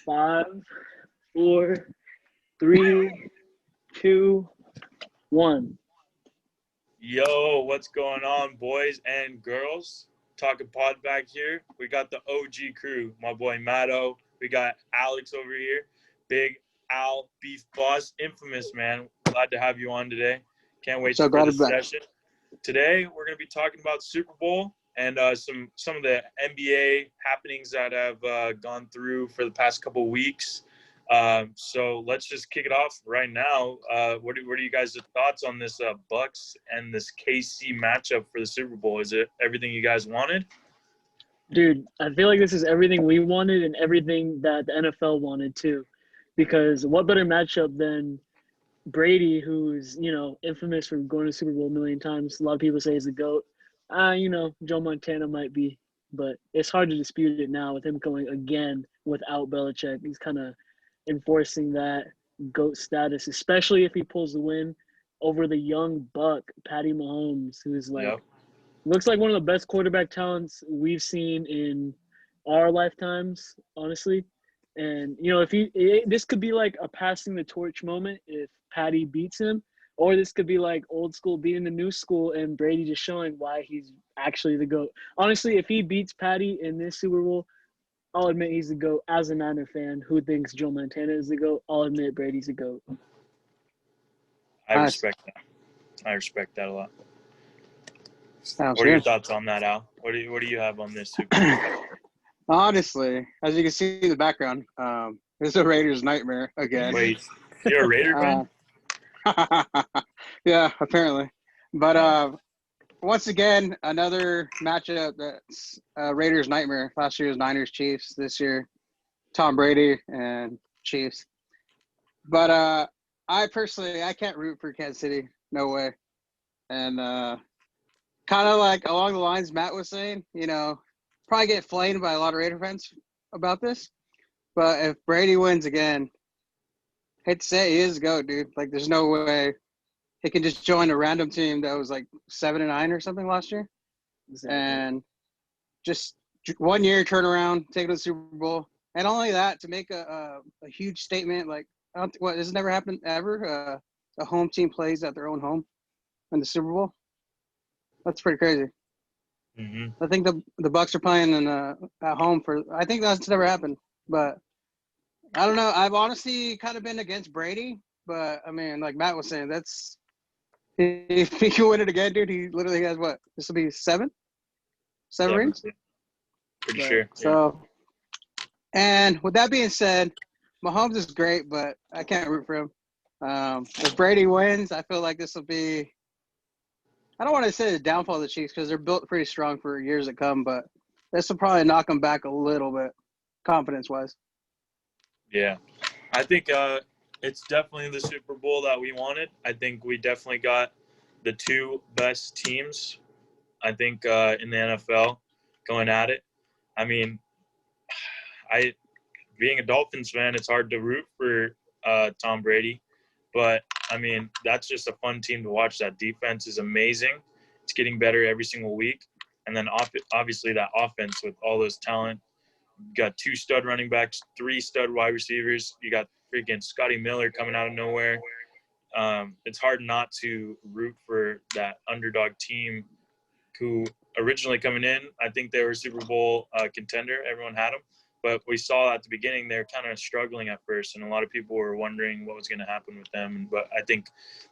Five, four, three, two, one. Yo, what's going on, boys and girls? Talking Pod back here. We got the OG crew. My boy Matto. We got Alex over here. Big Al Beef Boss. Infamous, man. Glad to have you on today. Can't wait So for glad to this be back. session. Today, we're going to be talking about Super Bowl and some of the NBA happenings that have gone through for the past couple weeks. So let's just kick it off right now. What are you guys' thoughts on this Bucks and this KC matchup for the Super Bowl? Is it everything you guys wanted? Dude, I feel like this is everything we wanted and everything that the NFL wanted too. Because what better matchup than Brady, who's, infamous for going to Super Bowl a million times. A lot of people say he's the GOAT. Joe Montana might be, but it's hard to dispute it now with him going again without Belichick. He's kind of enforcing that GOAT status, especially if he pulls the win over the young buck, Patty Mahomes, who's Yep. looks like one of the best quarterback talents we've seen in our lifetimes, honestly. And this could be like a passing the torch moment if Patty beats him, or this could be like old school beating the new school and Brady just showing why he's actually the GOAT. Honestly, if he beats Patty in this Super Bowl, I'll admit he's the GOAT. As a Niner fan who thinks Joe Montana is the GOAT, I'll admit Brady's the GOAT. I Nice. respect that. I respect that a lot. Sounds What are your good. thoughts on that, Al? What do you have on this Super Bowl? Honestly, as you can see in the background, it's a Raiders nightmare again. Wait, you're a Raider fan? Yeah, apparently. But once again, another matchup that's Raiders nightmare. Last year was Niners Chiefs. This year, Tom Brady and Chiefs. But I can't root for Kansas City. No way. And kind of like along the lines Matt was saying, probably get flamed by a lot of Raider fans about this. But if Brady wins again, hate to say it, he is the GOAT, dude. Like, there's no way he can just join a random team that was like 7-9 or something last year, and just 1 year turnaround, take it to the Super Bowl, and only that to make a huge statement. Like, this has never happened ever. A home team plays at their own home in the Super Bowl. That's pretty crazy. Mm-hmm. I think the Bucks are playing at home for. I think that's never happened, but I don't know. I've honestly kind of been against Brady, but I mean, like Matt was saying, that's if he can win it again, dude. He literally has what? This will be seven rings. Pretty sure. So, and with that being said, Mahomes is great, but I can't root for him. If Brady wins, I feel like this will be. I don't want to say the downfall of the Chiefs because they're built pretty strong for years to come, but this will probably knock them back a little bit, confidence-wise. Yeah, I think it's definitely the Super Bowl that we wanted. I think we definitely got the two best teams, I think, in the NFL going at it. I mean, being a Dolphins fan, it's hard to root for Tom Brady. But, I mean, that's just a fun team to watch. That defense is amazing. It's getting better every single week. And then, obviously, that offense with all those talent. You got 2 stud running backs, 3 stud wide receivers. You got freaking Scotty Miller coming out of nowhere. It's hard not to root for that underdog team who originally coming in, I think they were a Super Bowl contender. Everyone had them. But we saw at the beginning they're kind of struggling at first, and a lot of people were wondering what was going to happen with them. But I think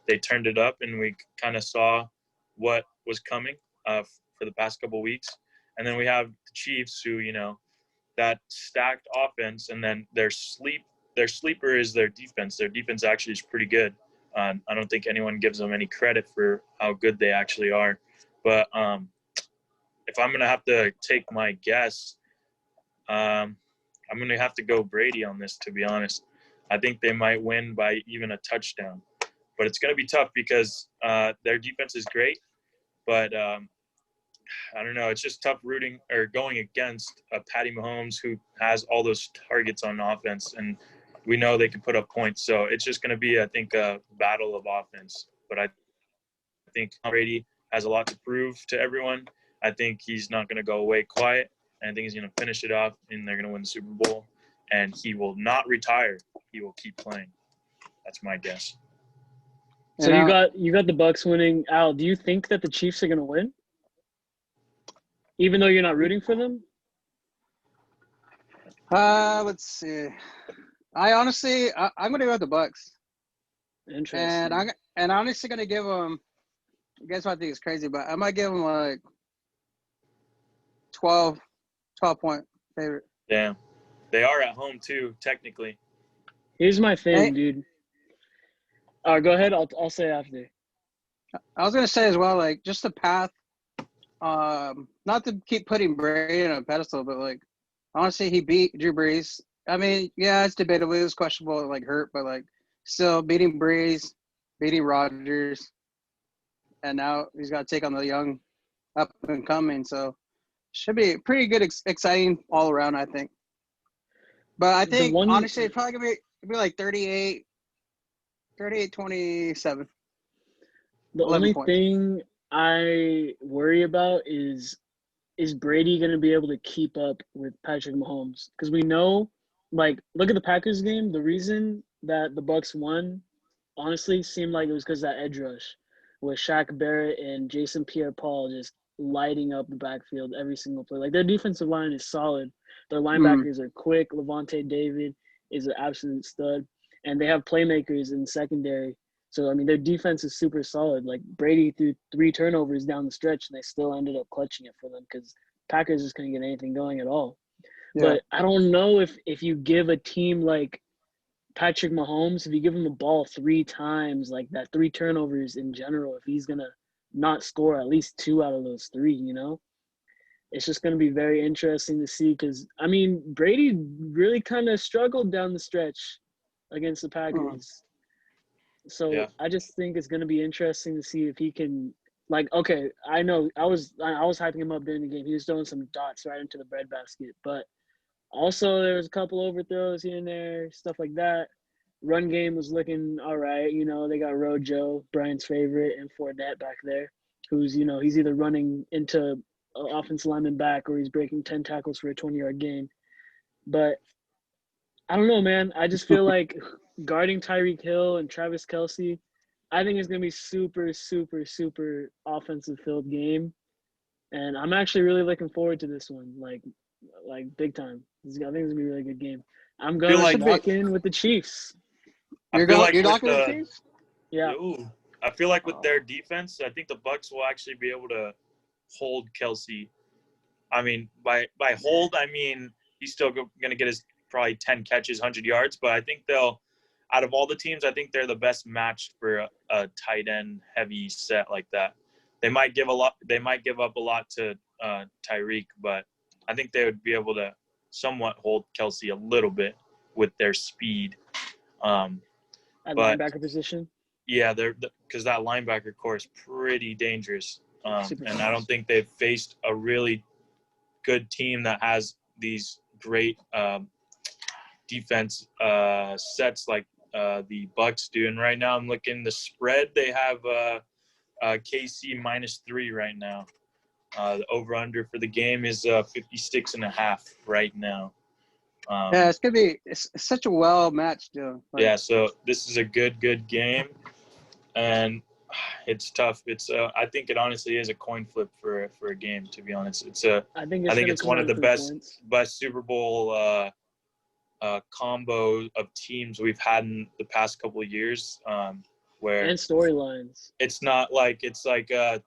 they turned it up, and we kind of saw what was coming for the past couple of weeks. And then we have the Chiefs, who, that stacked offense, and then their sleeper is their defense. Their defense actually is pretty good. I don't think anyone gives them any credit for how good they actually are. But if I'm going to have to take my guess, I'm going to have to go Brady on this, to be honest. I think they might win by even a touchdown. But it's going to be tough because their defense is great. But I don't know. It's just tough rooting or going against Patty Mahomes, who has all those targets on offense. And we know they can put up points. So it's just going to be, I think, a battle of offense. But I think Brady has a lot to prove to everyone. I think he's not going to go away quiet. I think he's going to finish it off, and they're going to win the Super Bowl. and he will not retire. He will keep playing. That's my guess. So you got the Bucks winning. Al, do you think that the Chiefs are going to win? Even though you're not rooting for them? Let's see. I'm going to go with the Bucks. Interesting. And I'm honestly going to give them, you guys might think it's crazy, but I might give them like 12-point favorite. Damn. They are at home too, technically. Here's my thing, dude. All right, go ahead. I'll say after. I was going to say as well, like, just the path, not to keep putting Brady on a pedestal, but, like, honestly, he beat Drew Brees. I mean, yeah, it's debatable. It was questionable, like, hurt, but, like, still beating Brees, beating Rodgers, and now he's got to take on the young up-and-coming. So, should be pretty good, exciting all around, I think. But I think, honestly, it's probably going to be like 38-27. The only thing I worry about is Brady going to be able to keep up with Patrick Mahomes? Because we know, like, look at the Packers game. The reason that the Bucks won, honestly, seemed like it was because of that edge rush with Shaq Barrett and Jason Pierre-Paul just lighting up the backfield every single play. Like, their defensive line is solid. Their linebackers are quick. Levante David is an absolute stud. And they have playmakers in secondary. So, I mean, their defense is super solid. Like, Brady threw 3 turnovers down the stretch, and they still ended up clutching it for them because Packers just couldn't get anything going at all. Yeah. But I don't know if you give a team like Patrick Mahomes, if you give him the ball 3 times, like that 3 turnovers in general, if he's going to not score at least 2 out of those 3, you know? It's just going to be very interesting to see because, I mean, Brady really kind of struggled down the stretch against the Packers. So yeah. I just think it's going to be interesting to see if he can, like, okay, I know I was hyping him up during the game. He was throwing some dots right into the breadbasket, but also there was a couple overthrows here and there, stuff like that. Run game was looking all right. You know, they got Rojo, Brian's favorite, and Fournette back there, who's, you know, he's either running into offensive lineman back or he's breaking 10 tackles for a 20-yard gain. But I don't know, man. I just feel like guarding Tyreek Hill and Travis Kelce, I think it's going to be super, super, super offensive-filled game. And I'm actually really looking forward to this one, like big time. I think it's going to be a really good game. I'm going to lock in with the Chiefs. You're locking with the Chiefs? Yeah. Ooh, I feel like with their defense, I think the Bucs will actually be able to hold Kelce. I mean, by hold, I mean he's still going to get his probably 10 catches, 100 yards. But I think they'll, out of all the teams, I think they're the best matched for a tight end heavy set like that. They might give up a lot to Tyreek, but I think they would be able to somewhat hold Kelce a little bit with their speed. At linebacker position? Yeah, because that linebacker core is pretty dangerous. And I don't think they've faced a really good team that has these great defense sets like the Bucs do. And right now I'm looking the spread. They have KC -3 right now. The over-under for the game is 56.5 right now. Yeah, it's such a well-matched deal. Yeah, so this is a good game. And it's tough. It's I think it honestly is a coin flip for a game, to be honest. I think it's one of the best Super Bowl combo of teams we've had in the past couple of years, where and storylines. It's not like it's like a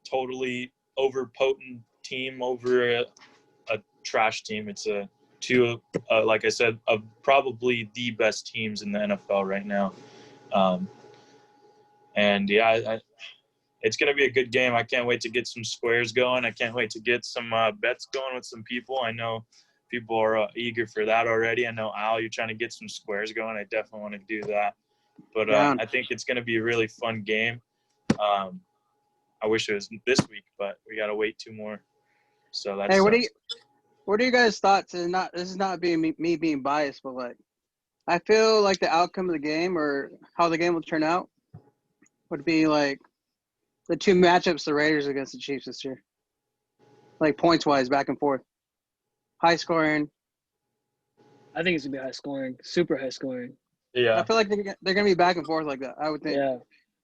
totally overpotent team over a trash team. It's like I said, of probably the best teams in the NFL right now. And yeah, it's going to be a good game. I can't wait to get some squares going. I can't wait to get some bets going with some people. I know people are eager for that already. I know, Al, you're trying to get some squares going. I definitely want to do that. But I think it's going to be a really fun game. I wish it was this week, but we got to wait 2 more. So that's. Hey, what are you guys' thoughts? And this is not being me being biased, but like, I feel like the outcome of the game or how the game will turn out would be like the 2 matchups, the Raiders against the Chiefs this year. Like points-wise, back and forth. High scoring. I think it's gonna be high scoring, super high scoring. I Yeah. feel like they're gonna be back and forth like that. I would think. Yeah,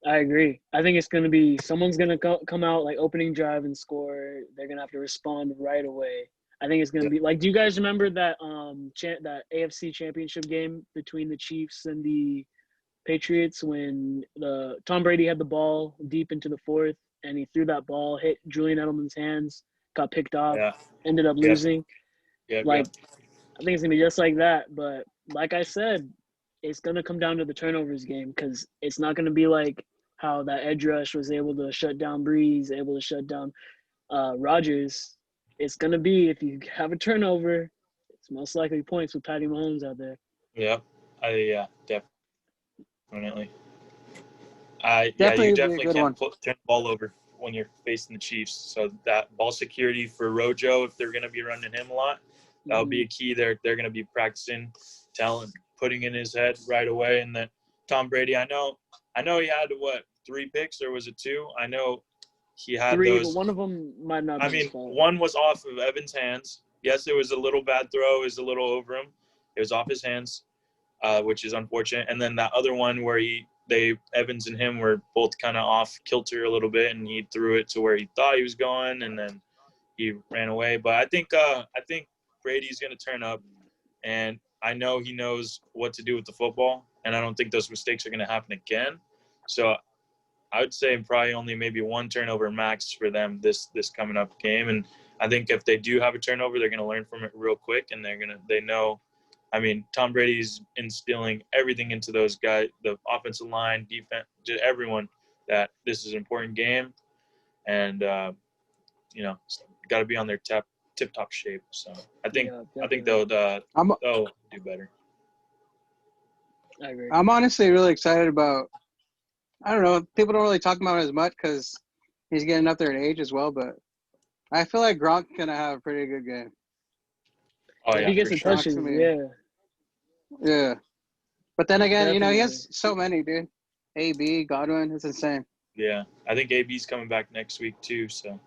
I agree. I think it's gonna be someone's gonna come out like opening drive and score. They're gonna have to respond right away. I think it's gonna be like. Do you guys remember that that AFC Championship game between the Chiefs and the Patriots when the Tom Brady had the ball deep into the fourth and he threw that ball, hit Julian Edelman's hands, got picked off, Yeah. ended up Yep. losing. Yeah. Like I think it's gonna be just like that. But like I said, it's gonna come down to the turnovers game because it's not gonna be like how that edge rush was able to shut down Breeze, able to shut down Rodgers. It's gonna be if you have a turnover, it's most likely points with Patty Mahomes out there. Yeah. Yeah. Definitely. Yeah, you Definitely be a definitely good one. can't turn the ball over when you're facing the Chiefs. So that ball security for Rojo, if they're going to be running him a lot, that'll be a key. They're going to be practicing, putting in his head right away. And then Tom Brady, I know he had 3 picks or was it 2? I know he had 3, those. but one of them might not be I mean, his fault. one was off of Evans' hands. Yes, it was a little bad throw. It was a little over him. It was off his hands, which is unfortunate. And then that other one where Evans and him were both kind of off kilter a little bit, and he threw it to where he thought he was going, and then he ran away. But I think Brady's going to turn up, and I know he knows what to do with the football, and I don't think those mistakes are going to happen again. So I would say probably only maybe 1 turnover max for them this coming up game. And I think if they do have a turnover, they're going to learn from it real quick, and they know. I mean, Tom Brady's instilling everything into those guys, the offensive line, defense, just everyone, that this is an important game, and got to be on their tip-top shape. So I think they'll do better. I agree. I'm honestly really excited about. I don't know. People don't really talk about it as much because he's getting up there in age as well. But I feel like Gronk's gonna have a pretty good game. Oh If yeah, he gets for the sure. touches, Yeah. But then again, he Definitely. has so many, dude. AB, Godwin, it's insane. Yeah, I think AB's coming back next week too. So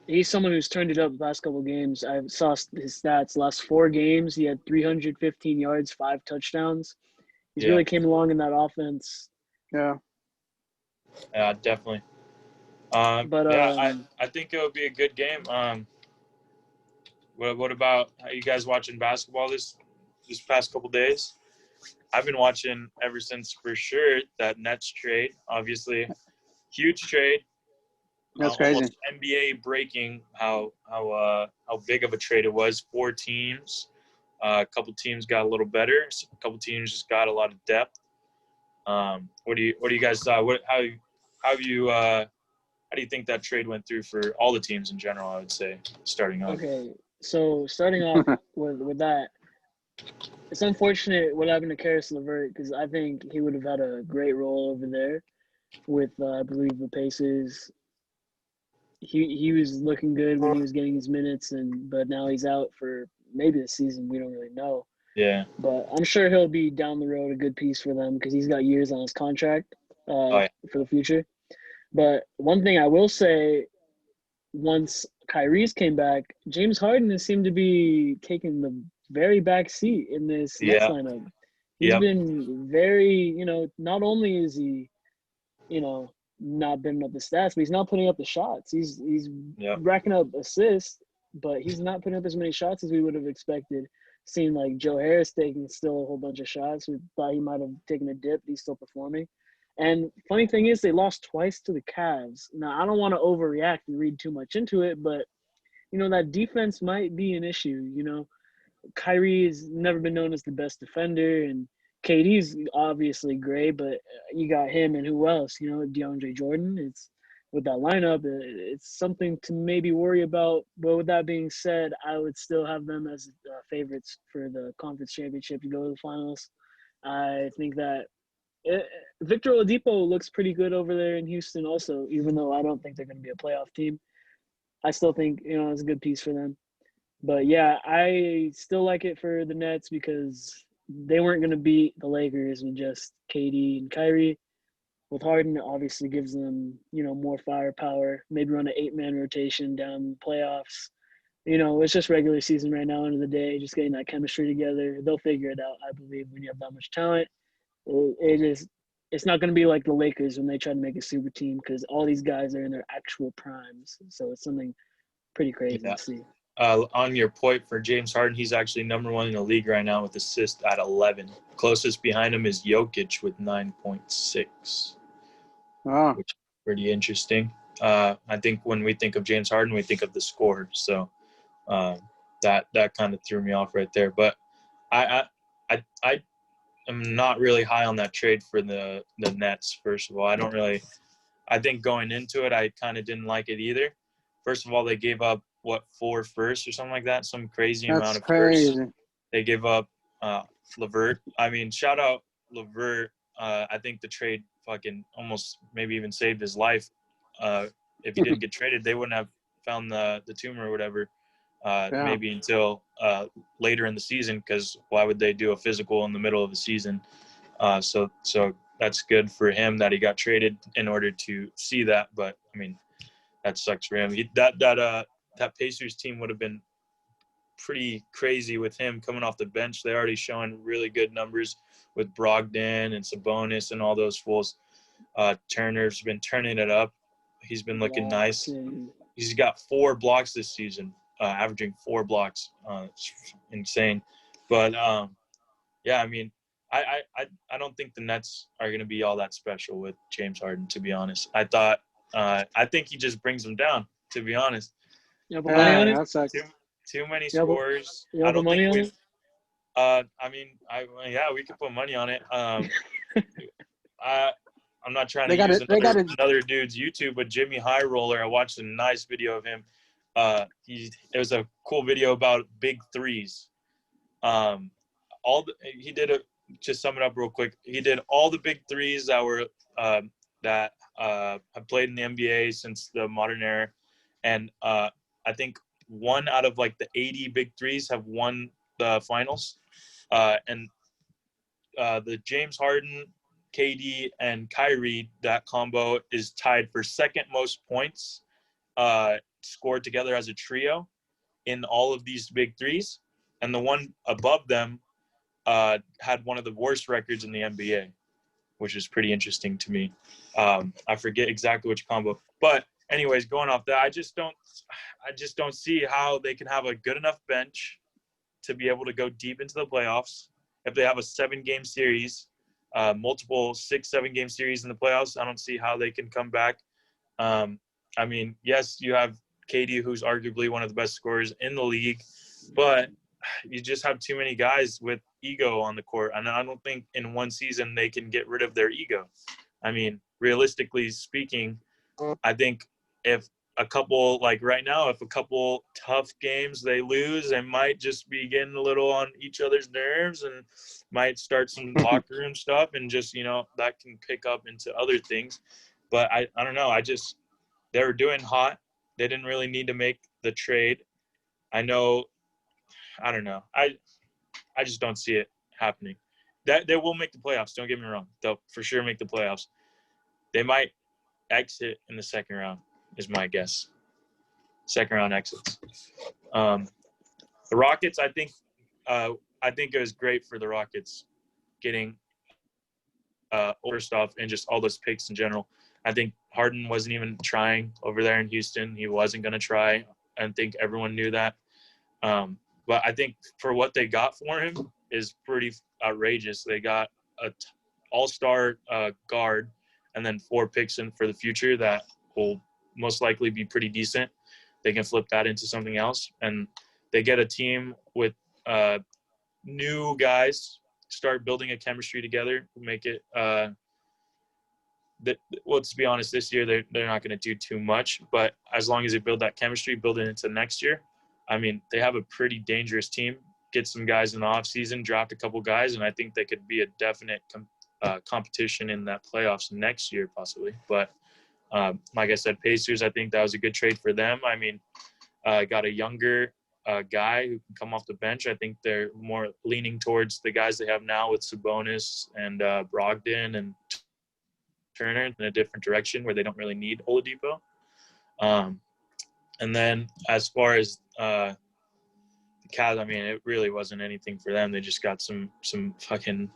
He's someone who's turned it up the last couple of games. I saw his stats. Last 4 games, he had 315 yards, 5 touchdowns. He's really came along in that offense. Yeah. Yeah, definitely. But I think it would be a good game. What about how you guys watching basketball this past couple days? I've been watching ever since, for sure, that Nets trade. Obviously, huge trade. That's crazy. Almost NBA breaking how big of a trade it was. 4 teams. A couple teams got a little better. A couple teams just got a lot of depth. What do you guys thought? How do you think that trade went through for all the teams in general? I would say starting off. okay, so starting off with that, it's unfortunate what happened to Karis LeVert because I think he would have had a great role over there with I believe the Pacers. He was looking good when he was getting his minutes, but now he's out for maybe the season. We don't really know. Yeah. But I'm sure he'll be down the road a good piece for them because he's got years on his contract for the future. But one thing I will say, once Kyrie's came back, James Harden has seemed to be taking the very back seat in this Nets lineup. He's been very, not only is he, not been up the stats, but he's not putting up the shots. He's racking up assists, but he's not putting up as many shots as we would have expected. Seeing like Joe Harris taking still a whole bunch of shots. We thought he might have taken a dip. He's still performing. And funny thing is, they lost twice to the Cavs. Now, I don't want to overreact and read too much into it, but, that defense might be an issue. Kyrie has never been known as the best defender, and KD's obviously great, but you got him and who else? DeAndre Jordan. It's with that lineup, it's something to maybe worry about. But with that being said, I would still have them as favorites for the conference championship to go to the finals. I think that Victor Oladipo looks pretty good over there in Houston also, even though I don't think they're going to be a playoff team. I still think, it's a good piece for them. But, yeah, I still like it for the Nets because they weren't going to beat the Lakers with just KD and Kyrie. With Harden, it obviously gives them, more firepower. Maybe run an 8-man rotation down the playoffs. it's just regular season right now. End of the day, just getting that chemistry together. They'll figure it out. I believe when you have that much talent, it's not going to be like the Lakers when they try to make a super team because all these guys are in their actual primes. So it's something pretty crazy Yeah. to see. On your point for James Harden, he's actually number 1 in the league right now with assists at 11. Closest behind him is Jokic with 9.6, Oh, which is pretty interesting. I think when we think of James Harden, we think of the scorer. So that kind of threw me off right there. But I am not really high on that trade for the Nets. First of all, I think going into it, I kind of didn't like it either. First of all, they gave up 4 firsts or something like that, some crazy amount that's of firsts. crazy. They gave up LeVert. I mean, shout out LeVert. I think the trade fucking almost maybe even saved his life. If he didn't get traded, they wouldn't have found the tumor or whatever. Yeah. Maybe until later in the season, because why would they do a physical in the middle of the season? So that's good for him that he got traded in order to see that. But I mean, that sucks for him. That Pacers team would have been pretty crazy with him coming off the bench. They're already showing really good numbers with Brogdon and Sabonis and all those fools. Turner's been turning it up. He's been looking nice. He's got 4 blocks this season, averaging 4 blocks. It's insane. But yeah, I mean, I don't think the Nets are going to be all that special with James Harden, to be honest. I think he just brings them down, to be honest. You have money on it? That sucks. Too many scores. You have money on it? I mean, we could put money on it. I'm not trying to use another dude's YouTube, but Jimmy High Roller, I watched a nice video of him. It was a cool video about big threes. To sum it up real quick, he did all the big threes that were that have played in the NBA since the modern era, and I think 1 out of like the 80 big threes have won the finals, and the James Harden, KD, and Kyrie, that combo is tied for second most points scored together as a trio in all of these big threes, and the one above them had one of the worst records in the NBA, which is pretty interesting to me. I forget exactly which combo, but anyways, going off that, I just don't see how they can have a good enough bench to be able to go deep into the playoffs. If they have a 7-game series, multiple 6-7 game series in the playoffs, I don't see how they can come back. I mean, yes, you have KD, who's arguably one of the best scorers in the league, but you just have too many guys with ego on the court. And I don't think in one season they can get rid of their ego. I mean, realistically speaking, I think if a couple tough games they lose, they might just be getting a little on each other's nerves and might start some locker room stuff, and just, that can pick up into other things. But I don't know. They were doing hot. They didn't really need to make the trade. I don't know. I just don't see it happening. That they will make the playoffs. Don't get me wrong. They'll for sure make the playoffs. They might exit in the second round, is my guess. Second round exits. The Rockets, I think it was great for the Rockets getting first off, and just all those picks in general. I think Harden wasn't even trying over there in Houston. He wasn't going to try. I think everyone knew that. But I think for what they got for him is pretty outrageous. They got an all-star guard and then 4 picks in for the future that will most likely be pretty decent. They can flip that into something else. And they get a team with new guys, start building a chemistry together, make it let's be honest, this year they're not going to do too much, but as long as they build that chemistry, build it into next year, I mean, they have a pretty dangerous team. Get some guys in the offseason, draft a couple guys, and I think they could be a definite competition in that playoffs next year possibly. But like I said, Pacers, I think that was a good trade for them. I mean, got a younger guy who can come off the bench. I think they're more leaning towards the guys they have now with Sabonis and Brogdon and Turner in a different direction where they don't really need Oladipo. And then as far as the Cavs, I mean, it really wasn't anything for them. They just got some fucking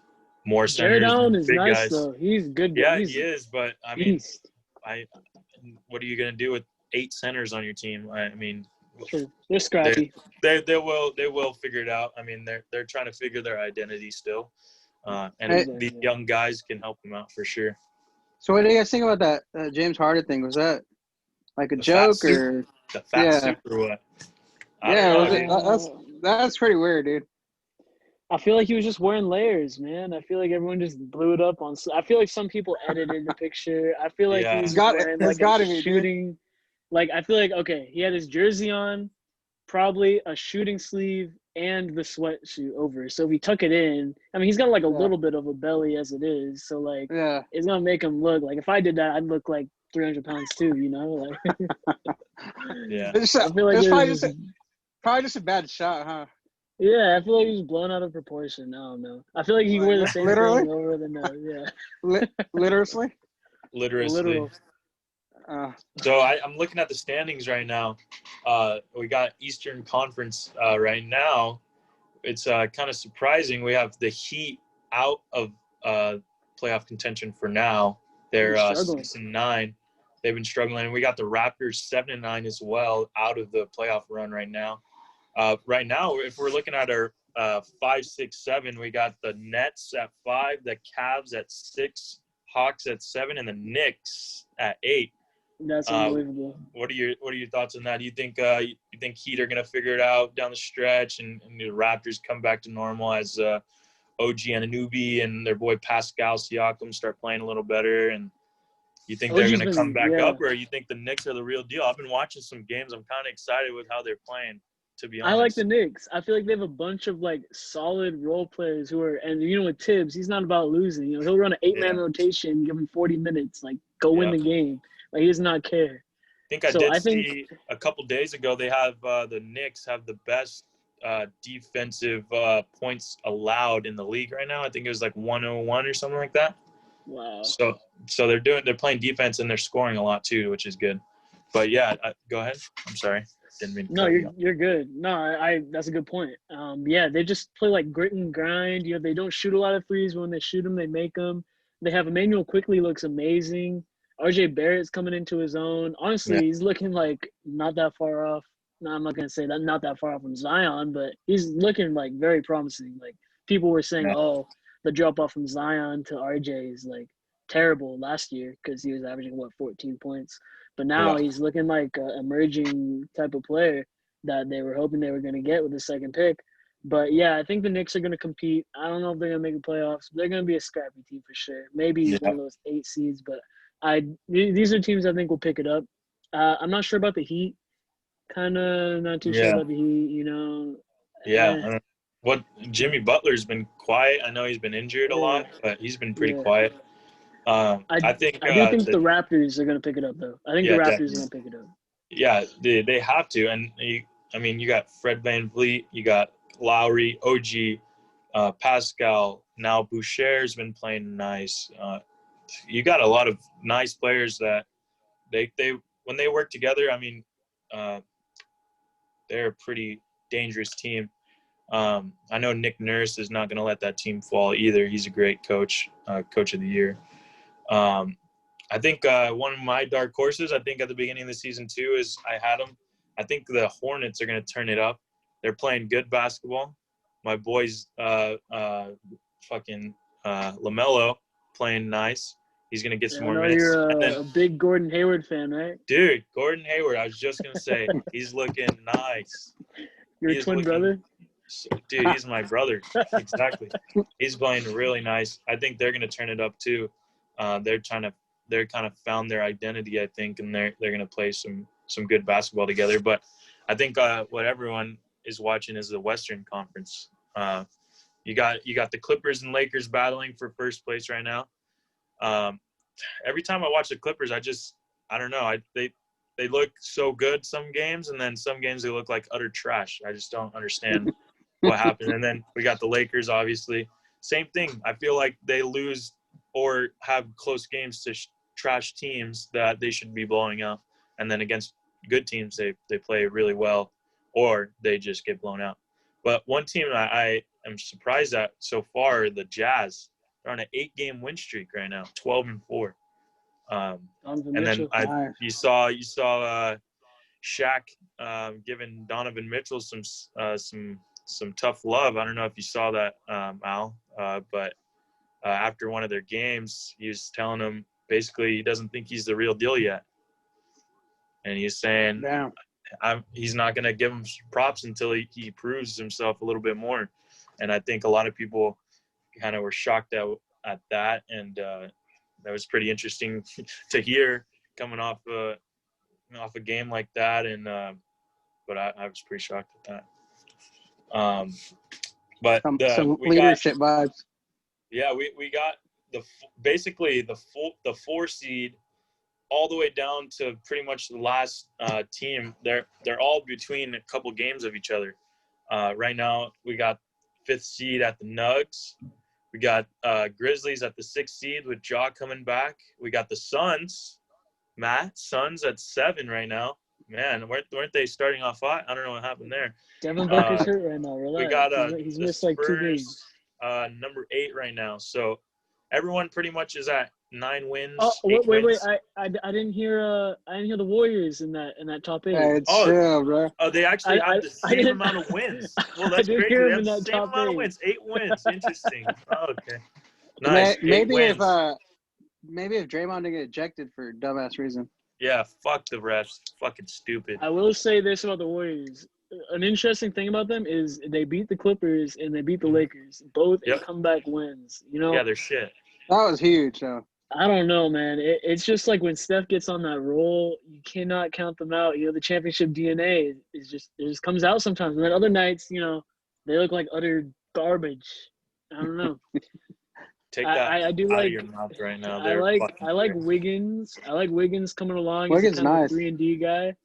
more Jared centers Allen and is big nice guys. though. He's good. Yeah, he He's is, but I mean, beast. what are you gonna do with 8 centers on your team? I mean, True. They're scrappy. they will figure it out. I mean, they're trying to figure their identity still, and Hey, these young guys can help them out for sure. so what do you guys think about that James Harden thing? Was that like a The fat joke suit, or the fat yeah, suit or what? I yeah? don't Was know, it? dude. That's pretty weird, dude. I feel like he was just wearing layers, man. I feel like everyone just blew it up on. I feel like some people edited the picture. I feel like he Yeah, was just wearing It's like got a to be, dude. shooting. Like I feel like okay, he had his jersey on, probably a shooting sleeve and the sweatsuit over. So if he tuck it in, I mean he's got like a Yeah. little bit of a belly as it is. So like Yeah, it's gonna make him look like if I did that, I'd look like 300 pounds too. You know, like yeah. it's, I feel like it's it probably was just a bad shot, huh? yeah, I feel like he was blown out of proportion. I don't know. I feel like he could wear the same Literally? thing over the nose. Yeah, Literally. Literally. literal. So I'm looking at the standings right now. We got Eastern Conference right now. It's kind of surprising. We have the Heat out of playoff contention for now. They're Struggling. 6-9. They've been struggling. We got the Raptors 7-9 as well, out of the playoff run right now. Right now, if we're looking at our 5, 6, 7, we got the Nets at 5, the Cavs at 6, Hawks at 7, and the Knicks at 8. That's unbelievable. What are your thoughts on that? Do you think Heat are gonna figure it out down the stretch, and the Raptors come back to normal as OG Anunoby and their boy Pascal Siakam start playing a little better, and you think they're OG's gonna come back yeah. up, or you think the Knicks are the real deal? I've been watching some games. I'm kind of excited with how they're playing, to be honest. I like the Knicks. I feel like they have a bunch of like solid role players who are, and you know, with Tibbs, he's not about losing. You know, he'll run an 8-man rotation, give him 40 minutes, like go win the game. Like he does not care. I did see a couple days ago they have the Knicks have the best defensive points allowed in the league right now. I think it was like 101 or something like that. Wow. So they're playing defense and they're scoring a lot too, which is good. But yeah, go ahead. I'm sorry. Didn't mean to No, you're good. No, I that's a good point. Yeah, they just play like grit and grind. You know, they don't shoot a lot of threes, but when they shoot them, they make them. They have Emmanuel Quickly looks amazing. RJ Barrett's coming into his own. Honestly, he's looking like not that far off. No, I'm not gonna say that not that far off from Zion, but he's looking like very promising. Like people were saying, oh, the drop off from Zion to RJ is like terrible last year because he was averaging 14 points. But now he's looking like an emerging type of player that they were hoping they were going to get with the second pick. But yeah, I think the Knicks are going to compete. I don't know if they're going to make the playoffs. They're going to be a scrappy team for sure. Maybe one of those 8 seeds, but these are teams I think will pick it up. I'm not sure about the Heat. Kind of not too sure about the Heat, you know. Yeah. What Jimmy Butler's been quiet. I know he's been injured a lot, but he's been pretty quiet. I do think the Raptors are going to pick it up, though. I think the Raptors are going to pick it up. Yeah, they have to. And, you got Fred VanVleet, you got Lowry, OG, Pascal. Now Boucher's been playing nice. You got a lot of nice players that they when they work together, they're a pretty dangerous team. I know Nick Nurse is not going to let that team fall either. He's a great coach, coach of the year. I think one of my dark horses, I think at the beginning of the season too, is I had them. I think the Hornets are going to turn it up. They're playing good basketball. My boys, LaMelo, playing nice. He's going to get some more minutes. You're a big Gordon Hayward fan, right? Dude, Gordon Hayward, I was just going to say, he's looking nice. Your twin brother? Dude, he's my brother. Exactly. He's playing really nice. I think they're going to turn it up too. They're kind of found their identity, I think, and they're going to play some good basketball together. But I think what everyone is watching is the Western Conference. You got the Clippers and Lakers battling for first place right now. Every time I watch the Clippers, I don't know. They look so good some games, and then some games they look like utter trash. I just don't understand what happened. And then we got the Lakers, obviously. Same thing. I feel like they lose or have close games to trash teams that they should be blowing out. And then against good teams, they play really well or they just get blown out. But one team I am surprised at so far, the Jazz. They're on an 8-game win streak right now, 12-4. Donovan And then Mitchell. Nice. you saw Shaq giving Donovan Mitchell some tough love. I don't know if you saw that, Al, but after one of their games, he was telling him basically he doesn't think he's the real deal yet, and he's saying Damn. he's not going to give him props until he proves himself a little bit more. And I think a lot of people kind of were shocked at that, and that was pretty interesting to hear coming off a game like that. And but I was pretty shocked at that. But Some leadership vibes. Yeah, we got basically the 4 seed all the way down to pretty much the last team. They're all between a couple games of each other. Right now, we got 5th seed at the Nugs. We got Grizzlies at the 6th seed with Ja coming back. We got the Suns. Suns at 7 right now. Man, weren't they starting off hot? I don't know what happened there. Devin Booker's hurt right now. Relax. We got he's the missed like 2 games. Spurs, number 8 right now. So everyone pretty much is at 9 wins. Oh, 8 wait! wins. I didn't hear the Warriors in that top 8. Hey, it's Oh, chill, bro. Oh, they actually have the I same didn't- amount of wins. Well, I that's didn't crazy. hear They him have in the that same top amount of 8. wins. 8 wins. Interesting. Oh, okay. Nice. Maybe 8 wins. if Draymond didn't get ejected for dumbass reason. Yeah, fuck the refs. Fucking stupid. I will say this about the Warriors. An interesting thing about them is they beat the Clippers and they beat the Lakers, both in Yep. comeback wins. You know, Yeah, they're shit. That was huge, though. I don't know, man. It's just like when Steph gets on that roll, you cannot count them out. You know, the championship DNA is just it just comes out sometimes. And then other nights, you know, they look like utter garbage. I don't know. Take that I do out like of your mouth right now. I They're like fucking I like shit. Wiggins. I like Wiggins coming along. Wiggins He's kind of nice. a 3-and-D guy.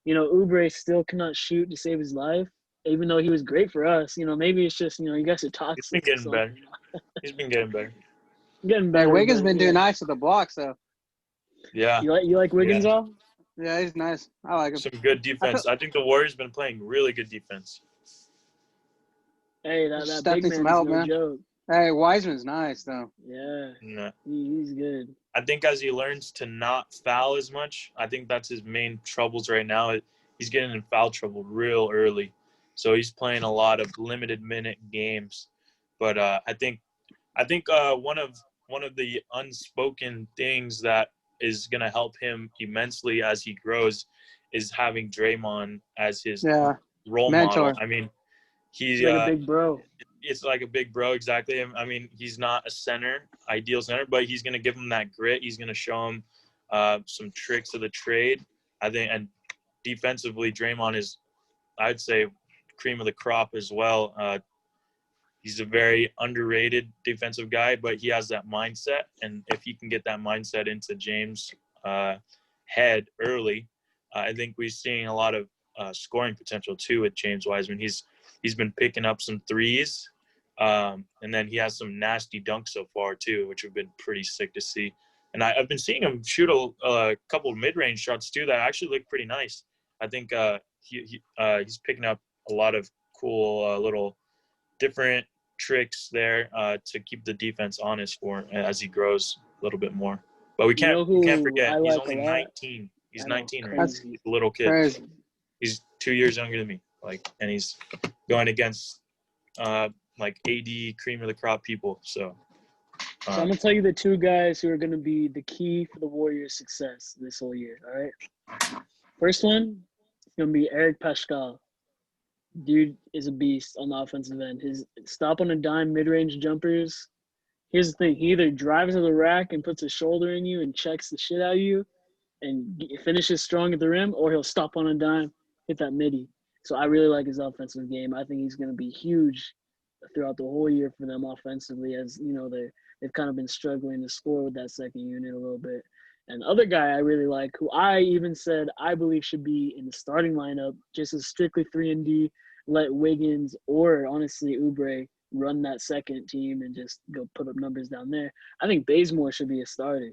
You know, Oubre still cannot shoot to save his life, even though he was great for us. You know, maybe it's just, you know, you guys are toxic. He's been or getting something, better. you know? He's been getting better. Getting Hey, better. Wiggins but, been yeah. doing nice with the blocks, though. Yeah. You like Wiggins, all? Yeah, he's nice. I like him. Some good defense. I think the Warriors been playing really good defense. Hey, that Just big definitely man some is help, no man. joke. Hey, Wiseman's nice, though. Yeah, Yeah. he's good. I think as he learns to not foul as much, I think that's his main troubles right now. He's getting in foul trouble real early. So he's playing a lot of limited minute games. But I think one of the unspoken things that is going to help him immensely as he grows is having Draymond as his Yeah. role Mentor. model. I mean, He's like a big bro. it's like a big bro, exactly. I mean, he's not a ideal center, but he's going to give him that grit. He's going to show him some tricks of the trade. I think, and defensively, Draymond is, I'd say, cream of the crop as well. He's a very underrated defensive guy, but he has that mindset. And if he can get that mindset into James' head early, I think we're seeing a lot of scoring potential too with James Wiseman. He's been picking up some threes, and then he has some nasty dunks so far too, which have been pretty sick to see. And I've been seeing him shoot a couple of mid-range shots too that actually look pretty nice. I think he's picking up a lot of cool little different tricks there to keep the defense honest for as he grows a little bit more. But we can't forget I he's like only a lot? 19. He's I know, 19 right now. That's- He's a little kid. Crazy. He's 2 years younger than me. And he's going against like AD, cream of the crop people. So So I'm gonna tell you the 2 guys who are gonna be the key for the Warriors' success this whole year. All right. First one is gonna be Eric Pascal. Dude is a beast on the offensive end. His stop on a dime mid-range jumpers. Here's the thing: he either drives to the rack and puts a shoulder in you and checks the shit out of you, and finishes strong at the rim, or he'll stop on a dime, hit that midi. So I really like his offensive game. I think he's gonna be huge throughout the whole year for them offensively, as you know they've kind of been struggling to score with that second unit a little bit. And the other guy I really like, who I even said I believe should be in the starting lineup, just as strictly 3-and-D, let Wiggins or honestly Oubre run that second team and just go put up numbers down there. I think Bazemore should be a starter.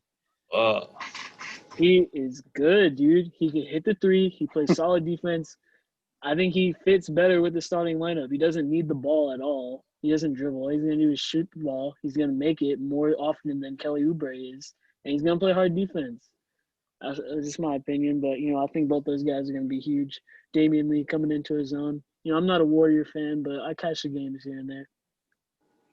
He is good, dude. He can hit the 3. He plays solid defense. I think he fits better with the starting lineup. He doesn't need the ball at all. He doesn't dribble. All he's gonna do is shoot the ball. He's gonna make it more often than Kelly Oubre is, and he's gonna play hard defense. That's just my opinion, but I think both those guys are gonna be huge. Damian Lee coming into his own. I'm not a Warrior fan, but I catch the games here and there.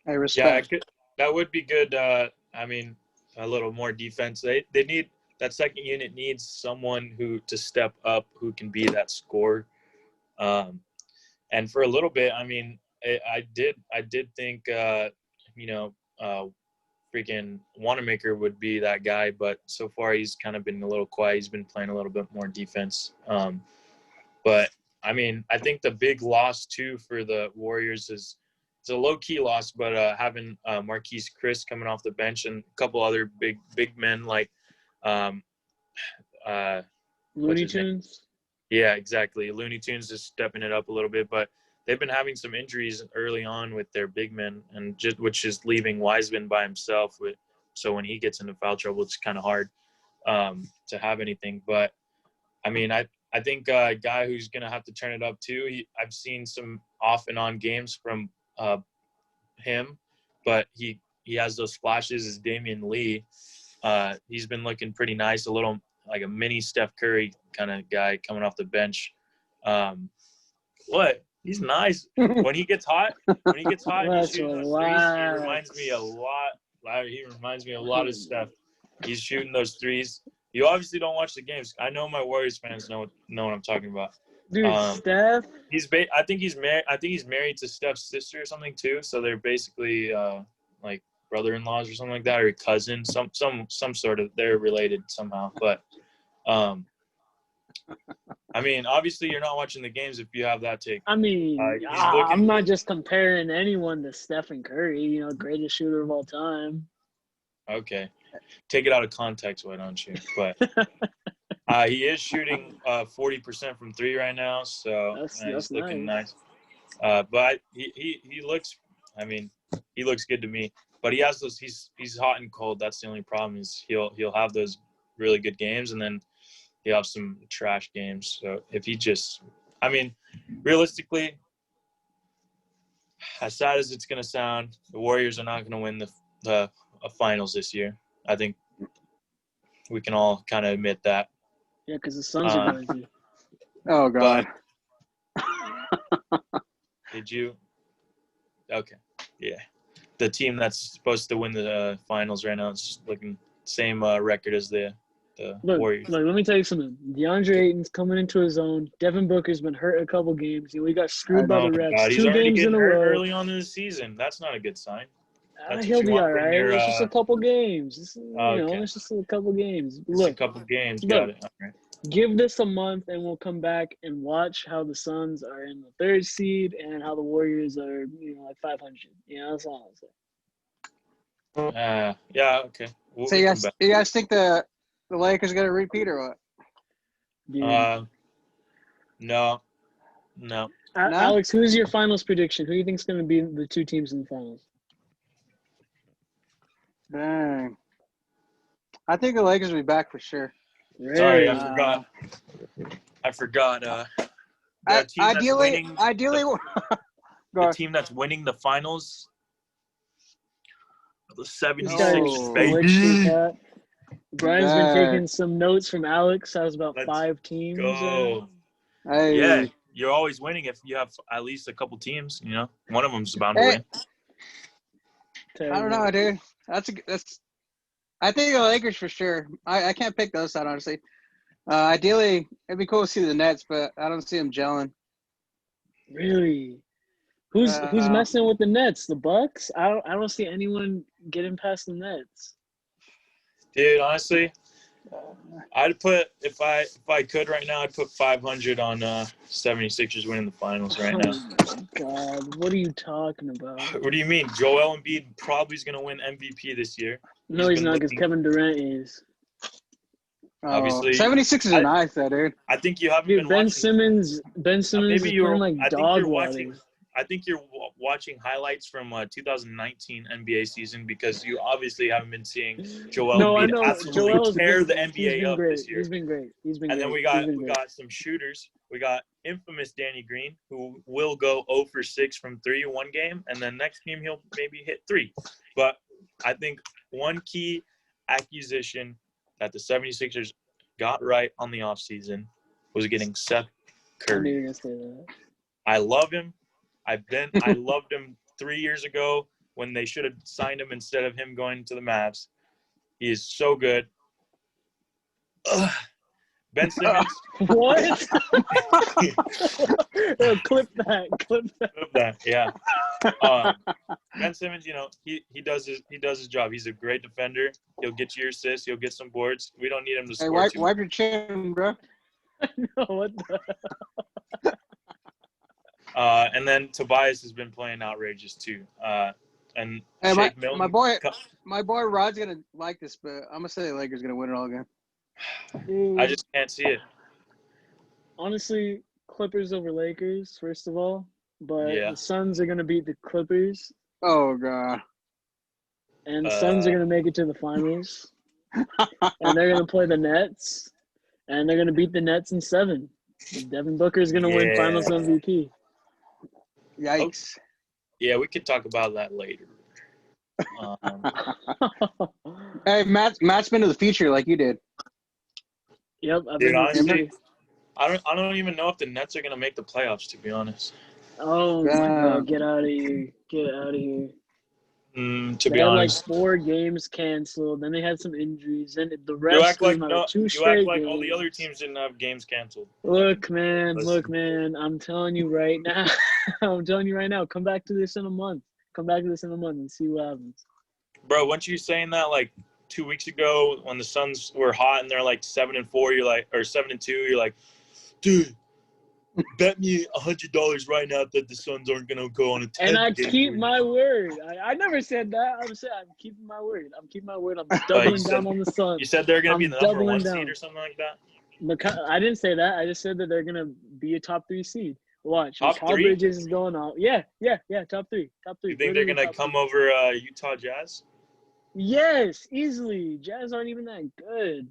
I Yeah, respect. that would be good. I mean, a little more defense. They need that second unit needs someone to step up who can be that scorer. And for a little bit, I mean, I did think freaking Wanamaker would be that guy, but so far he's kind of been a little quiet. He's been playing a little bit more defense. But I mean, I think the big loss too for the Warriors is it's a low-key loss, but having Marquise Chris coming off the bench and a couple other big men like Looney Tunes. Yeah, exactly. Looney Tunes is stepping it up a little bit, but they've been having some injuries early on with their big men, and which is leaving Wiseman by himself. So when he gets into foul trouble, it's kind of hard to have anything. But I mean, I think a guy who's gonna have to turn it up too. I've seen some off and on games from him, but he has those flashes. Is Damian Lee? He's been looking pretty nice, a little like a mini Steph Curry kind of guy coming off the bench. He's nice when he gets hot. When he gets hot, and he's shooting those threes. He reminds me a lot. He reminds me a lot of Steph. He's shooting those threes. You obviously don't watch the games. I know my Warriors fans know what I'm talking about. Dude, Steph. I think he's married. I think he's married to Steph's sister or something too. So they're basically like brother-in-laws or something like that, or cousin, some sort of. They're related somehow. But I mean, obviously you're not watching the games if you have that take. I mean, I'm not just comparing anyone to Stephen Curry. Greatest shooter of all time. Okay, take it out of context, why don't you? But he is shooting 40% from three right now, so that's looking nice. But he looks. I mean, he looks good to me. But he has those. He's hot and cold. That's the only problem. Is he'll have those really good games, and then he'll have some trash games. So if he just, I mean, realistically, as sad as it's gonna sound, the Warriors are not gonna win the finals this year. I think we can all kind of admit that. Yeah, because the Suns are going to. Oh God. Did you? Okay. Yeah. The team that's supposed to win the finals right now is looking same record as the Warriors. Look, let me tell you something. DeAndre Ayton's coming into his own. Devin Booker's been hurt a couple games. We got screwed by the refs. He's 2 games in a row. Early on in the season. That's not a good sign. He'll be all right. It's just a couple games. It's just a couple games. Look, a couple games. Got it. All right. Give this a month, and we'll come back and watch how the Suns are in the 3rd seed and how the Warriors are, like 500. That's all I'll say. Yeah. Okay. So you guys think the Lakers going to repeat or what? No. Alex, who's your finals prediction? Who do you think is going to be the 2 teams in the finals? Dang. I think the Lakers will be back for sure. Really? Sorry, I forgot. Ideally, the team that's winning the finals, the 76ers, baby. Brian's been taking some notes from Alex. That was about 5 teams. Go. Hey. Yeah, you're always winning if you have at least a couple teams. One of them's bound to win. I don't know, dude. I think the Lakers for sure. I can't pick those out, honestly. Ideally, it'd be cool to see the Nets, but I don't see them gelling. Really? Who's messing with the Nets? The Bucks? I don't see anyone getting past the Nets. Dude, honestly, I'd put if I could right now, I'd put 500 on 76ers winning the finals right now. Oh my God, what are you talking about? What do you mean? Joel Embiid probably is going to win MVP this year. No, he's not, because Kevin Durant is. Obviously, 76 are nice, though, dude. I think you haven't been Ben watching. Simmons is playing like dog water. I think you're watching highlights from 2019 NBA season because you obviously haven't been seeing Joel Embiid absolutely tear the NBA up this year. He's been great. And then we got some shooters we got infamous Danny Green, who will go 0 for 6 from 3 one game, and then next game he'll maybe hit 3. But I think one key acquisition that the 76ers got right on the offseason was getting Seth I knew Curry. you were gonna say that. I love him. I loved him 3 years ago when they should have signed him instead of him going to the Mavs. He is so good. Ugh. Ben Simmons. What? Oh, clip that. Yeah. Ben Simmons, he does his job. He's a great defender. He'll get you your assists. He'll get some boards. We don't need him to Hey, score too much. wipe your chin, bro. No, what the? And then Tobias has been playing outrageous too. And Hey, Shake Milton. my boy Rod's gonna like this, but I'm gonna say the Lakers gonna win it all again. I just can't see it. Honestly, Clippers over Lakers, first of all. But Yeah. the Suns are gonna beat the Clippers, Oh god. and the Suns are gonna make it to the finals. And they're gonna play the Nets, and they're gonna beat the Nets in 7. Devin Booker is gonna win Yeah. Finals MVP. Yikes. Yeah, we could talk about that later. Hey, Matt's been to the future like you did. Yep, I've Dude, been honestly, I don't even know if the Nets are gonna make the playoffs, to be honest. Oh my God, get out of here. Get out of here. To They be had honest, like 4 games canceled. Then they had some injuries. And the you rest act like came out no, of 2 you straight act like all the games. other teams didn't have games canceled. Look, man. Listen. I'm telling you right now. I'm telling you right now. Come back to this in a month. Come back to this in a month and see what happens. Bro, weren't you saying that like 2 weeks ago when the Suns were hot and they're like 7-4? You're like, or 7-2. You're like, dude, bet me $100 right now that the Suns aren't gonna go on a 10 And I game keep win. my word. I never said that. I'm saying I'm keeping my word. I'm keeping my word. I'm doubling down on the Suns. You said they're gonna be I'm the number doubling 1 down. seed or something like that. I didn't say that. I just said that they're gonna be a top 3 seed. Watch. Top Kyle 3? Bridges is going out. Yeah. Top 3. You think they're gonna come over Utah Jazz? Yes, easily. Jazz aren't even that good.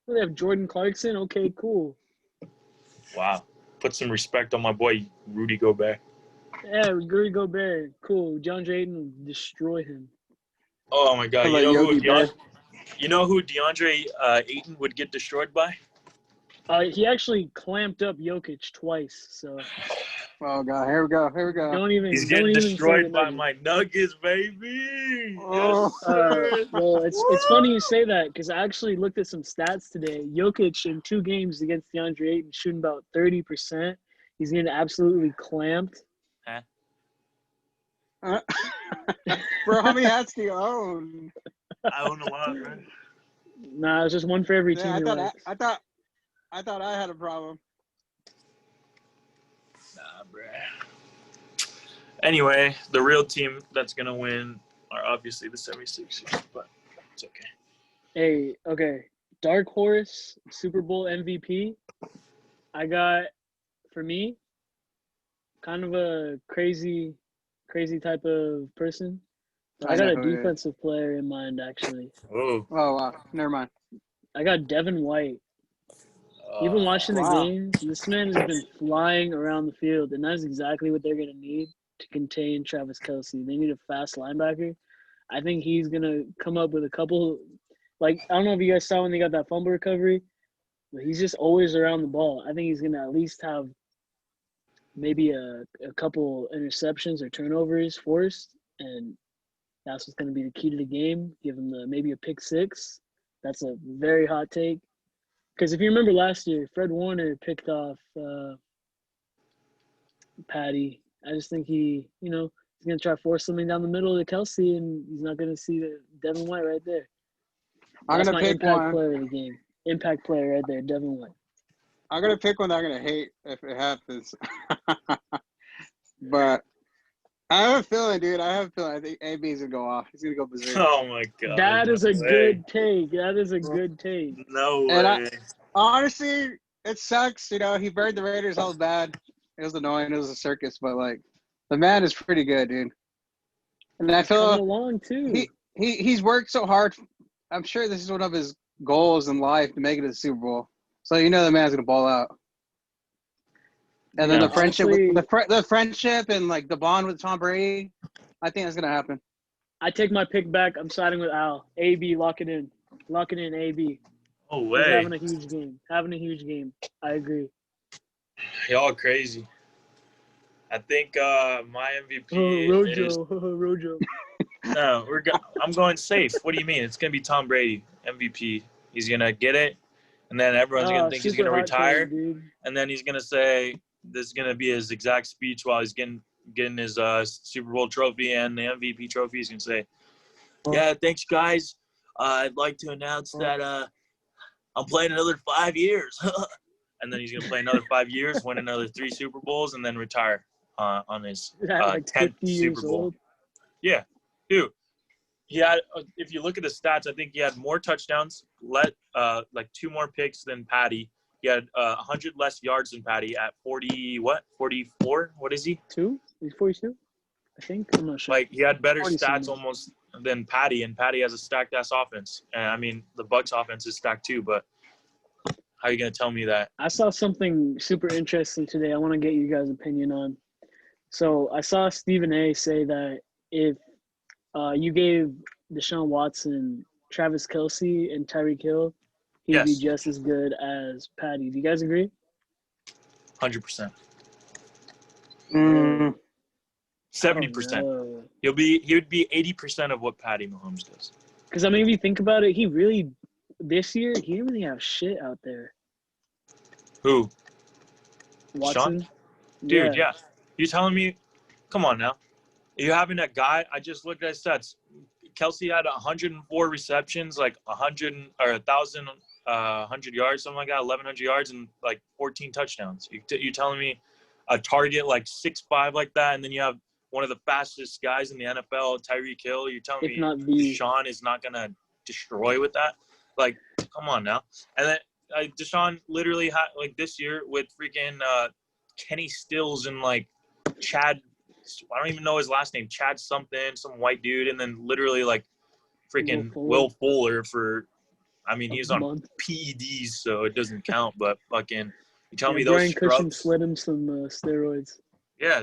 They have Jordan Clarkson. Okay, cool. Wow. Put some respect on my boy Rudy Gobert. Yeah, Rudy Gobert. Cool. John Drayton will destroy him. Oh my God! Like You know who DeAndre Ayton would get destroyed by? He actually clamped up Jokic twice. So Oh god, here we go. don't even. He's don't getting even destroyed say the by Nuggets. my Nuggets, baby. Oh. Yes, sir. Well, it's funny you say that because I actually looked at some stats today. Jokic in 2 games against DeAndre Ayton shooting about 30%. He's getting absolutely clamped. Bro, how many hats do you own? I own a lot, man. Nah, it's just one for every team. Yeah, he likes. I thought I had a problem. Nah, bruh. Anyway, the real team that's gonna win are obviously the 76ers, but it's okay. Hey, okay. Dark Horse Super Bowl MVP. I got, for me, kind of a crazy type of person. I got know a who it is. defensive player in mind, actually. Oh, Oh wow, never mind. I got Devin White. You've been watching the Wow. games. This man has been flying around the field, and that's exactly what they're going to need to contain Travis Kelce. They need a fast linebacker. I think he's going to come up with a couple – like, I don't know if you guys saw when they got that fumble recovery, but he's just always around the ball. I think he's going to at least have maybe a couple interceptions or turnovers forced, and that's what's going to be the key to the game. Give him maybe a pick 6. That's a very hot take. Because if you remember last year, Fred Warner picked off Patty. I just think he's going to try to force something down the middle to Kelce, and he's not going to see the Devin White right there. I'm That's gonna my pick impact one. player of the game. Impact player right there, Devin White. I'm gonna pick one that I'm gonna hate if it happens. But I have a feeling, dude. I think AB's gonna go off. He's gonna go berserk. oh my God. That is a No way. good take. That is a good take. No way. And honestly, it sucks. He burned the Raiders all bad. It was annoying. It was a circus, but like, the man is pretty good, dude. And I He's coming feel along too. he's worked so hard. I'm sure this is one of his goals in life to make it to the Super Bowl. So the man's gonna ball out. And then Yeah, the friendship, honestly, the friendship, and like the bond with Tom Brady, I think that's gonna happen. I take my pick back. I'm siding with Al. AB, lock it in. Lock it in, AB. no He's way. having a huge game. Having a huge game. I agree. Y'all crazy. I think my MVP is Rojo. Rojo. no. I'm going safe. What do you mean? It's gonna be Tom Brady MVP. He's gonna get it, and then everyone's gonna think he's Super gonna hot retire, take, dude. and then he's gonna say this is gonna be his exact speech while he's getting his Super Bowl trophy and the MVP trophy. He's gonna say, "Yeah, thanks guys. I'd like to announce that I'm playing another 5 years." And then he's gonna play another 5 years, win another 3 Super Bowls, and then retire on his At like 10th 50 Super years Bowl. old. Yeah, dude. He had, if you look at the stats, I think he had more touchdowns, like 2 more picks than Patty. He had 100 less yards than Patty at 44? What is he? 2? He's 42? I think. I'm not sure. Like, he had better 40 stats something. almost than Patty, and Patty has a stacked-ass offense. And, I mean, the Bucs offense is stacked too, but how are you going to tell me that? I saw something super interesting today. I want to get you guys' opinion on. So I saw Stephen A. say that if you gave Deshaun Watson, Travis Kelce, and Tyreek Hill, he'd be Yes. just as good as Patty. Do you guys agree? 100%. Mm, 70%. He would be 80% of what Patty Mahomes does. Because, I mean, if you think about it, this year, he didn't really have shit out there. Who? Watson? Dude, yeah. You telling me? Come on now. You having a guy? I just looked at his stats. Kelce had 104 receptions, like 1,100 yards, something like that, 1,100 yards, and like 14 touchdowns. You telling me a target like 6'5" like that, and then you have one of the fastest guys in the NFL, Tyreek Hill. You're telling If not the- Deshaun is not gonna destroy with that? Like, come on now. And then Deshaun literally had, like, this year with freaking Kenny Stills and like Chad. I don't even know his last name. Chad something, some white dude, and then literally like freaking Will Fuller for. I mean, he's on PEDs, so it doesn't count. But fucking, you tell me those Brian Cushing scrubs. slid him some steroids. Yeah,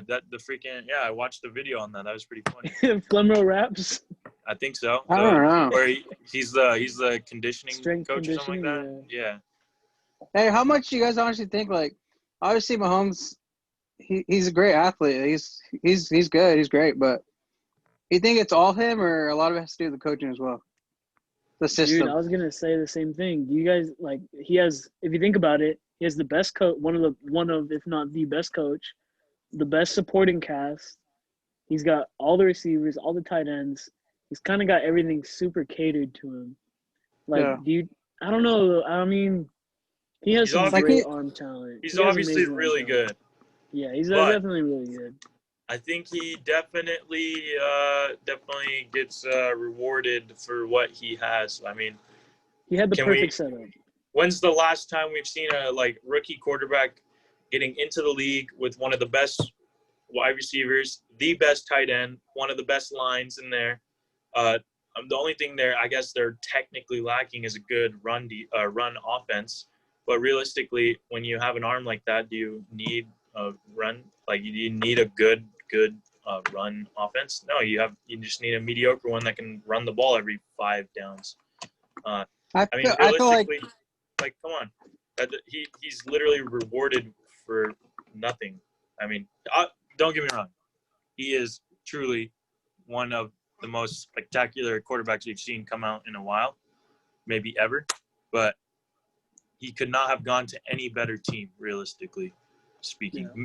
I watched the video on that. That was pretty funny. Flemro Raps. I think so. I don't know. Where he's the conditioning Strength coach or something like that. conditioning, Yeah. Hey, how much do you guys honestly think? Like, obviously Mahomes, he's a great athlete. He's good. He's great. But you think it's all him, or a lot of it has to do with the coaching as well? The system. Dude, I was gonna say the same thing. Do you guys like? He has, if you think about it, he has the best coach, one of if not the best coach, the best supporting cast. He's got all the receivers, all the tight ends. He's kind of got everything super catered to him. Like, Yeah. I don't know. I mean, he has some great arm talent. He's He has obviously amazing arm really talent. good. Yeah, he's But- definitely really good. I think he definitely gets rewarded for what he has. I mean, He had the Can perfect setup. when's the last time we've seen a rookie quarterback getting into the league with one of the best wide receivers, the best tight end, one of the best lines in there? The only thing I guess they're technically lacking is a good run offense. But realistically, when you have an arm like that, do you need a run? Like, you need a good run offense? No, you just need a mediocre one that can run the ball every 5 downs. I mean, realistically, come on. He's literally rewarded for nothing. I mean, don't get me wrong. He is truly one of the most spectacular quarterbacks we've seen come out in a while, maybe ever. But he could not have gone to any better team, realistically speaking. Yeah.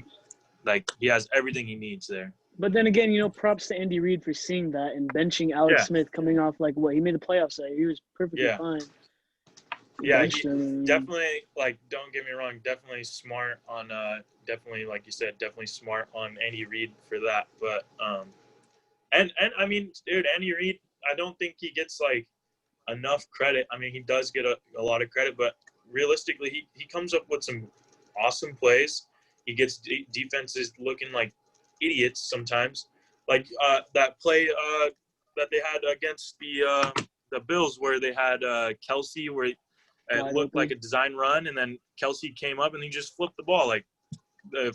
Like, he has everything he needs there. But then again, props to Andy Reid for seeing that and benching Alex Smith coming off he made the playoffs. He was perfectly fine. Yeah, definitely, don't get me wrong, definitely smart on, definitely, like you said, definitely smart on Andy Reid for that. But, and I mean, dude, Andy Reid, I don't think he gets, enough credit. I mean, he does get a lot of credit, but realistically, he comes up with some awesome plays. He gets defenses looking like idiots sometimes. Like that play that they had against the Bills where they had Kelce where it looked like a design run, and then Kelce came up and he just flipped the ball. Like,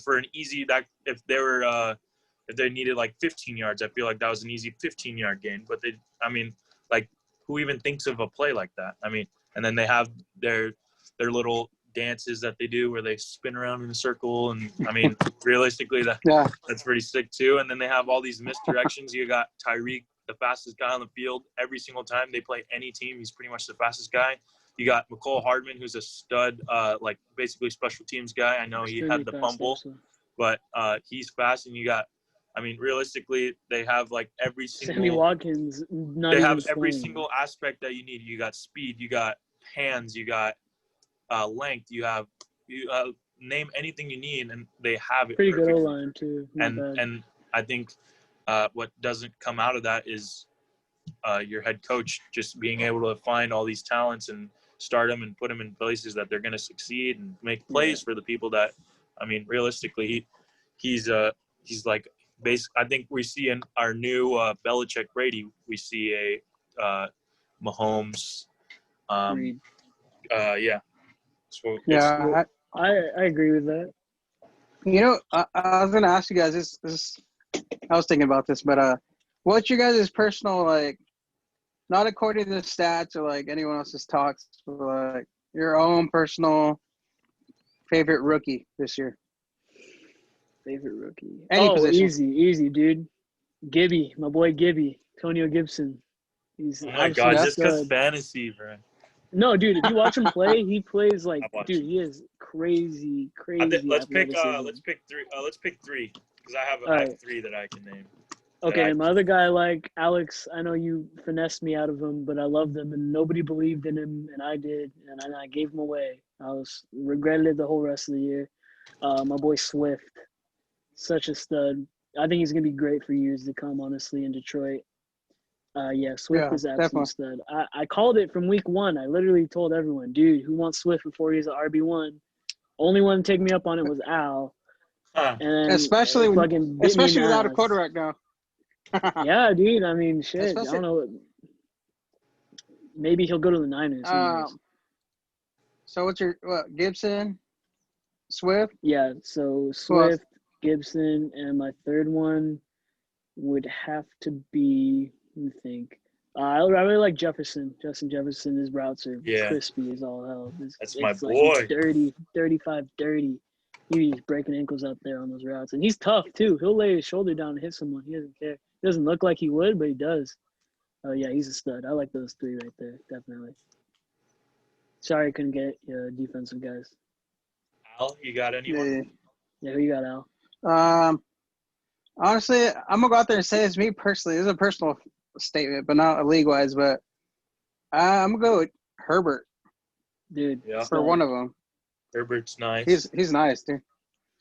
for an easy that if they needed like 15 yards, I feel like that was an easy 15-yard gain. But like who even thinks of a play like that? I mean, and then they have their little dances that they do where they spin around in a circle, and I mean, realistically, that's pretty sick too. And then they have all these misdirections. You got Tyreek, the fastest guy on the field every single time they play any team. He's pretty much the fastest guy. You got McCole Hardman, who's a stud, like basically special teams guy. I know he had the fumble, but he's fast. And you got, I mean, realistically, they have like every single. Sammy Watkins. They have every single aspect that you need. You got speed. You got hands. You got length. You name anything you need, and they have it. Pretty good O-line too. And I think what doesn't come out of that is your head coach just being able to find all these talents and start them and put them in places that they're going to succeed and make plays for the people that, I mean, realistically, he's like I think we see in our new Belichick Brady, we see a Mahomes. Yeah. So yeah, I agree with that. You know, I was gonna ask you guys this. I was thinking about this, but what's your guys' personal, like, not according to the stats or like anyone else's talks, but like your own personal favorite rookie this year? Favorite rookie? Any position. Easy, dude. Gibby, my boy Gibby, Antonio Gibson. He's oh my god, just because fantasy, bro. No, dude, if you watch him play, he plays like, dude, he is crazy. Let's pick three. Let's pick three because I have three that I can name. Okay, my other guy, like Alex, I know you finessed me out of him, but I loved him, and nobody believed in him, and I did, and I gave him away. I regretted it the whole rest of the year. My boy Swift, such a stud. I think he's gonna be great for years to come, honestly, in Detroit. Swift is absolute stud. I called it from week one. I literally told everyone, dude, who wants Swift before he's an RB1? Only one to take me up on it was Al. And especially without a quarterback now. Yeah, dude. I mean, shit. I don't know. Maybe he'll go to the Niners. So what's your Gibson, Swift? Yeah. So Swift, Gibson, and my third one would have to be. Let me think. I really like Jefferson. Justin Jefferson. His routes are crispy as all hell. That's my boy. Like dirty, 35, dirty. He's breaking ankles out there on those routes, and he's tough too. He'll lay his shoulder down and hit someone. He doesn't care. He doesn't look like he would, but he does. Yeah, he's a stud. I like those three right there, definitely. Sorry I couldn't get defensive guys. Al, you got anyone? Yeah, who you got, Al? Honestly, I'm gonna go out there and say it's me personally. This is a personal statement, but not league-wise. But I'm gonna go with Herbert, dude. Yeah. For one of them. Herbert's nice. He's nice, dude.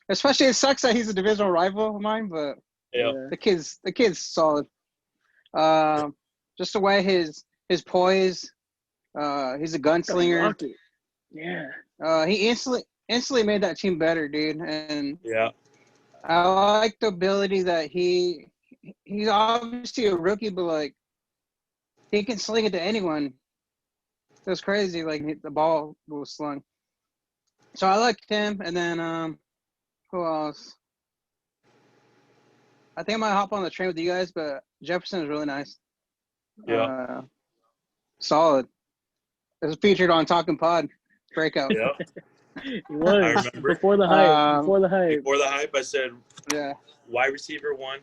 Especially, it sucks that he's a divisional rival of mine, but the kid's solid. Just the way his poise. He's a gunslinger. Yeah. He instantly made that team better, dude. And yeah, I like the ability that he's obviously a rookie, but like he can sling it to anyone. It's crazy, like the ball was slung. So I like him, and then who else? I think I might hop on the train with you guys, but Jefferson is really nice. Yeah. Solid. It was featured on Talking Pod Breakout. Yeah. He was before the hype. Before the hype, I said, wide receiver 1.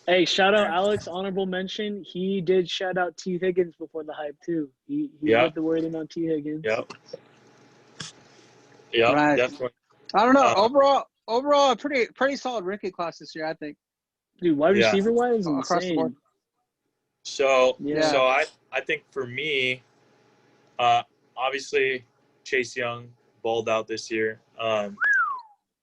Hey, shout out Alex. Honorable mention. He did shout out T. Higgins before the hype too. He put the word in on T. Higgins. Yep. Yeah, right. Definitely. I don't know. Overall, a pretty solid rookie class this year, I think. Dude, wide receiver wise, across the board. So I think for me, obviously Chase Young balled out this year.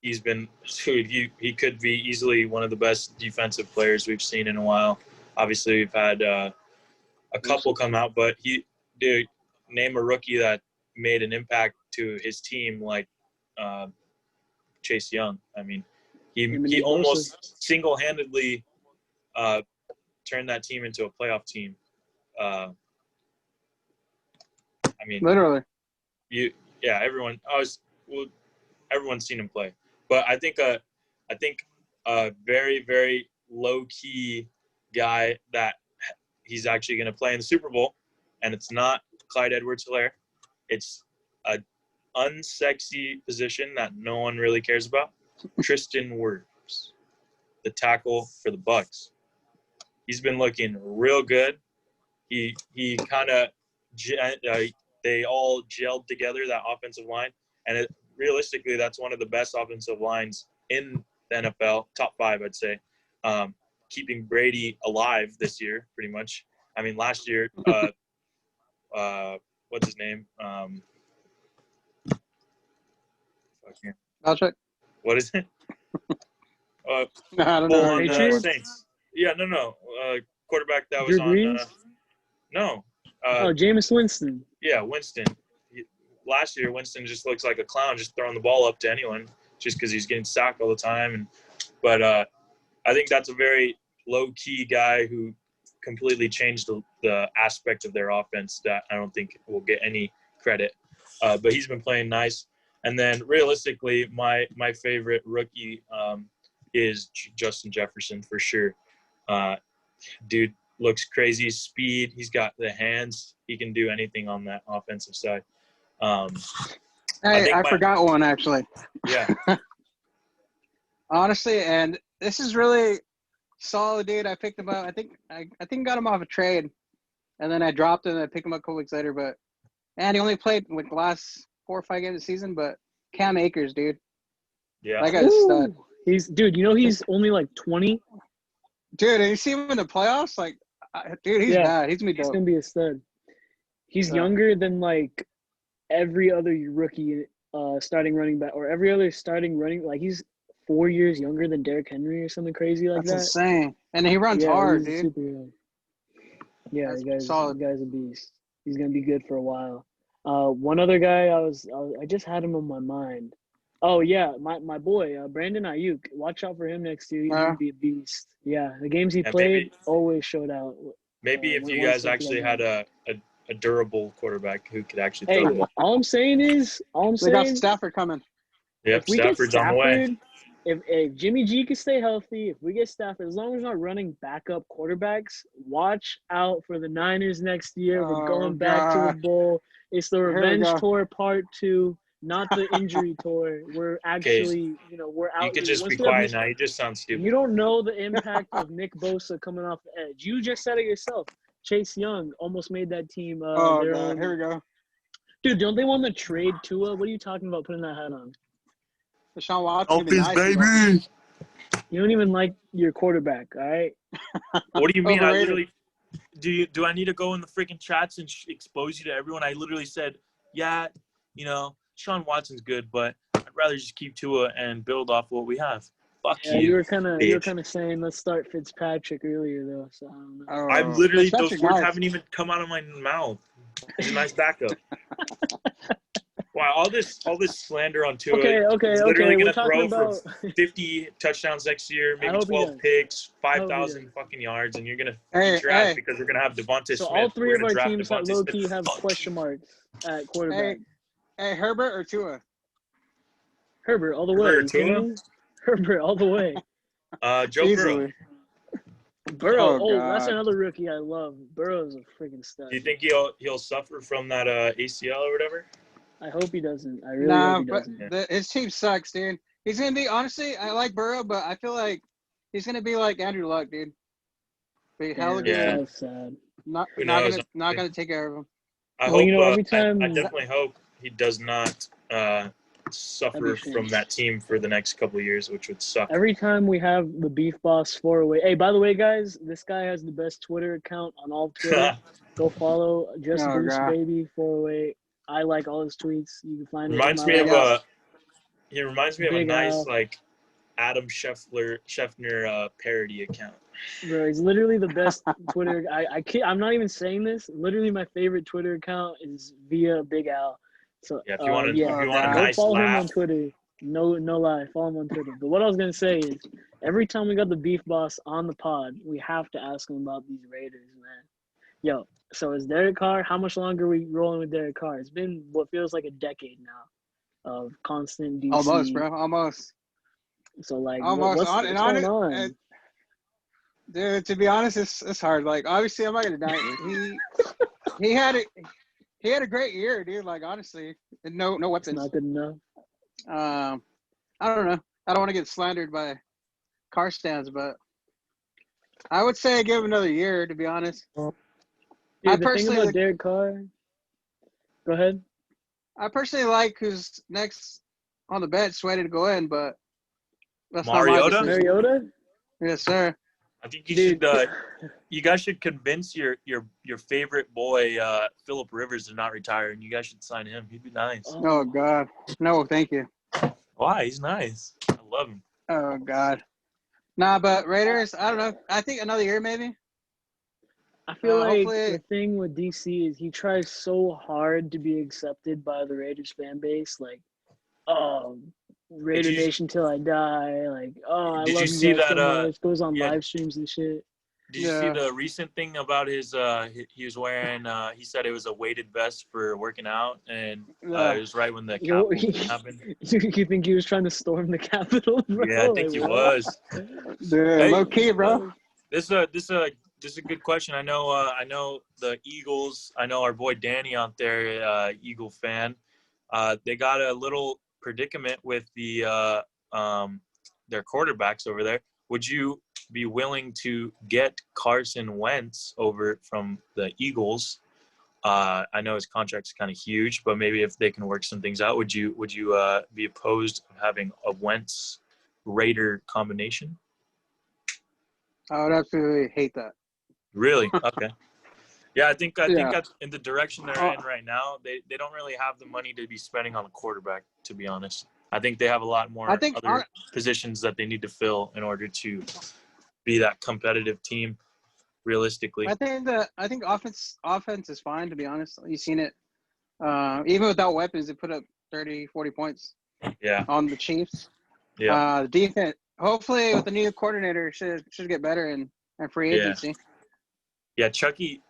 He's been, dude, he could be easily one of the best defensive players we've seen in a while. Obviously, we've had a couple come out, but name a rookie that made an impact to his team like Chase Young. I mean, he almost single-handedly turned that team into a playoff team. I mean, literally. Everyone's seen him play. But I think a very, very low key guy that he's actually going to play in the Super Bowl, and it's not Clyde Edwards-Helaire. It's a unsexy position that no one really cares about. Tristan Wirfs, the tackle for the Bucks. He's been looking real good. He kind of they all gelled together, that offensive line, and realistically, that's one of the best offensive lines in the NFL, top 5, I'd say. Keeping Brady alive this year, pretty much. I mean, last year, what's his name? Belichick? What is it? I don't know. Patriots? Saints. Yeah, no. Quarterback that Drew was on. Brees? No. Jameis Winston. Yeah, Winston. Last year, Winston just looks like a clown, just throwing the ball up to anyone, just because he's getting sacked all the time. But I think that's a very low-key guy who completely changed the aspect of their offense that I don't think will get any credit. But he's been playing nice. And then realistically, my favorite rookie is Justin Jefferson for sure. Dude looks crazy. Speed. He's got the hands. He can do anything on that offensive side. I forgot one, actually. Yeah. Honestly, and this is really solid, dude. I picked him up. I think got him off a trade, and then I dropped him and I picked him up a couple weeks later. But he only played like the last 4 or 5 games of the season. But Cam Akers, dude. Yeah. That guy's stud. He's only like 20. Dude, and you see him in the playoffs? Like, dude, he's bad. He's gonna be He's dope. gonna be a stud. He's younger than like every other rookie starting running back or every other starting running. Like he's 4 years younger than Derrick Henry or something crazy like That's that. insane. And he runs hard, he's dude. super young. Yeah, That's solid. the guy's a beast. He's gonna be good for a while. One other guy I just had him on my mind. Oh yeah, my boy Brandon Ayuk. Watch out for him next year. He's gonna be a beast. Yeah, the games he played always showed out. Maybe if you guys actually had a durable quarterback who could actually throw the ball. All I'm saying They got Stafford coming. Yep, Stafford's on the way. If Jimmy G can stay healthy, if we get Stafford, as long as we're not running backup quarterbacks, watch out for the Niners next year. We're going back to the bowl. It's the revenge tour part 2, not the injury tour. We're actually, we're out. You could just be quiet now. You just sound stupid. You don't know the impact of Nick Bosa coming off the edge. You just said it yourself. Chase Young almost made that team. God, here we go. Dude, don't they want to trade Tua? What are you talking about putting that hat on? Deshaun Watson. Baby. You don't even like your quarterback, all right? What do you mean? I literally do I need to go in the freaking chats and expose you to everyone? I literally said, yeah, Deshaun Watson's good, but I'd rather just keep Tua and build off what we have. Fuck you. You were kind of saying let's start Fitzpatrick earlier though, so I don't know. I'm literally those words haven't even come out of my mouth. He's a nice backup. Wow, all this slander on Tua. Okay. Literally We're gonna throw about... for 50 touchdowns next year, maybe 12 picks, 5,000 fucking yards, and you're gonna draft because we're gonna have Devontae Smith. So all 3 of our teams that low key have question marks at quarterback. Hey, Herbert or Tua? Herbert all the way. Herbert all the way. Joe Burrow. Burrow. That's another rookie I love. Burrow's a freaking stud. Do you think he'll suffer from that ACL or whatever? I hope he doesn't. I really hope he doesn't. But his team sucks, dude. He's gonna be honestly. I like Burrow, but I feel like he's gonna be like Andrew Luck, dude. Be hella good. So sad. Not gonna take care of him. I hope. Every time I definitely hope he does not suffer from that team for the next couple of years, which would suck. Every time we have the Beef Boss 408. Hey, by the way, guys, this guy has the best Twitter account on all Twitter. Go follow Just Boost Baby 408. I like all his tweets. You can find He reminds me of a nice like Adam Scheffner parody account. Bro, he's literally the best Twitter. I'm not even saying this. Literally, my favorite Twitter account is via Big Al. So if you want a nice follow laugh. him on Twitter. No lie, follow him on Twitter. But what I was gonna say is, every time we got the Beef Boss on the pod, we have to ask him about these Raiders, man. Yo, so is Derek Carr? How much longer are we rolling with Derek Carr? It's been what feels like a decade now of constant DC. Almost, bro. Almost. So like, Almost what's on and what's on going it. on? And, dude, to be honest, it's hard. Like, obviously, I'm not gonna deny it. He had it. He had a great year, dude. Like, honestly, and no It's weapons. not good enough. I don't know. I don't want to get slandered by car stands, but I would say give him another year. To be honest, Dude, I the thing about Derek Carr. Go ahead. like who's next on the bench, ready to go in, but that's Mariota? not my decision. Mariota? Yes, sir. I think you Dude. should. You guys should convince your favorite boy, Philip Rivers, to not retire, and you guys should sign him. He'd be nice. Oh God, no, thank you. Why? He's nice. I love him. Oh God, nah. But Raiders, I don't know. I think another year maybe. I feel like hopefully- the thing with DC is he tries so hard to be accepted by the Raiders fan base. Like, oh, Raider Nation till I die. Like, oh, I Did love you you see guys that, so much. Goes on yeah. live streams and shit. Did you see the recent thing about his? He was wearing. He said it was a weighted vest for working out, and it was right when the Capitol happened. You think he was trying to storm the Capitol, bro? Yeah, I think he was. Dude, low key, bro. This is a good question. I know the Eagles. I know our boy Danny out there, Eagle fan. They got a little predicament with their quarterbacks over there. Would you be willing to get Carson Wentz over from the Eagles? I know his contract's kind of huge, but maybe if they can work some things out, would you be opposed of having a Wentz Raider combination? I would absolutely hate that. Really? Okay. Yeah, I think that's in the direction they're in right now. They don't really have the money to be spending on a quarterback, to be honest. I think they have a lot more other positions that they need to fill in order to be that competitive team. Realistically, I think offense is fine, to be honest. You've seen it. Even without weapons, they put up 30, 40 points. Yeah. On the Chiefs. Yeah. The defense, hopefully, with the new coordinator, should get better in free agency. Yeah, Chucky.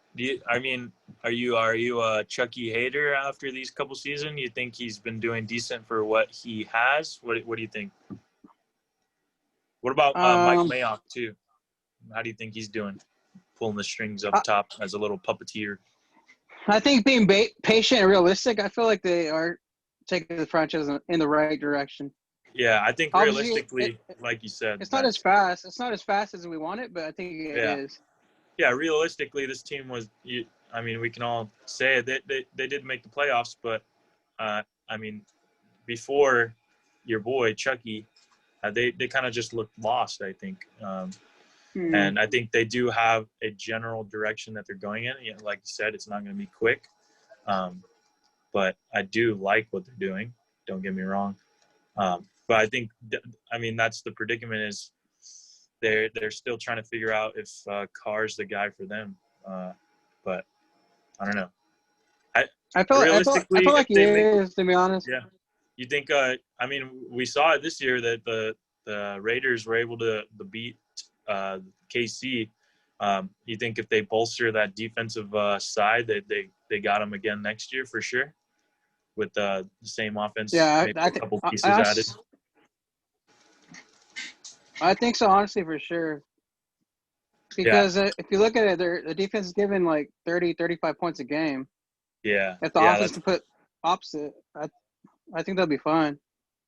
Are you a Chucky hater after these couple seasons? You think he's been doing decent for what he has? What do you think? What about Mike Mayock too? How do you think he's doing? Pulling the strings up top as a little puppeteer. I think being patient and realistic. I feel like they are taking the franchise in the right direction. Yeah, I think realistically, like you said, it's not as fast. It's not as fast as we want it, but I think it is. Yeah, realistically, this team was. We can all say they did make the playoffs, but before your boy Chucky, they kind of just looked lost. I think, and I think they do have a general direction that they're going in. Like you said, it's not going to be quick, but I do like what they're doing. Don't get me wrong, but I think that's the predicament is. They're still trying to figure out if Carr's the guy for them, but I don't know. I feel like he is, to be honest. Yeah, you think? We saw it this year that the Raiders were able to beat KC. You think if they bolster that defensive side, that they got them again next year for sure, with the same offense? Yeah, maybe a couple pieces added. I think so, honestly, for sure. Because if you look at it, the defense is giving like 30, 35 points a game. Yeah. If the offense can put opposite, I think that'll be fine.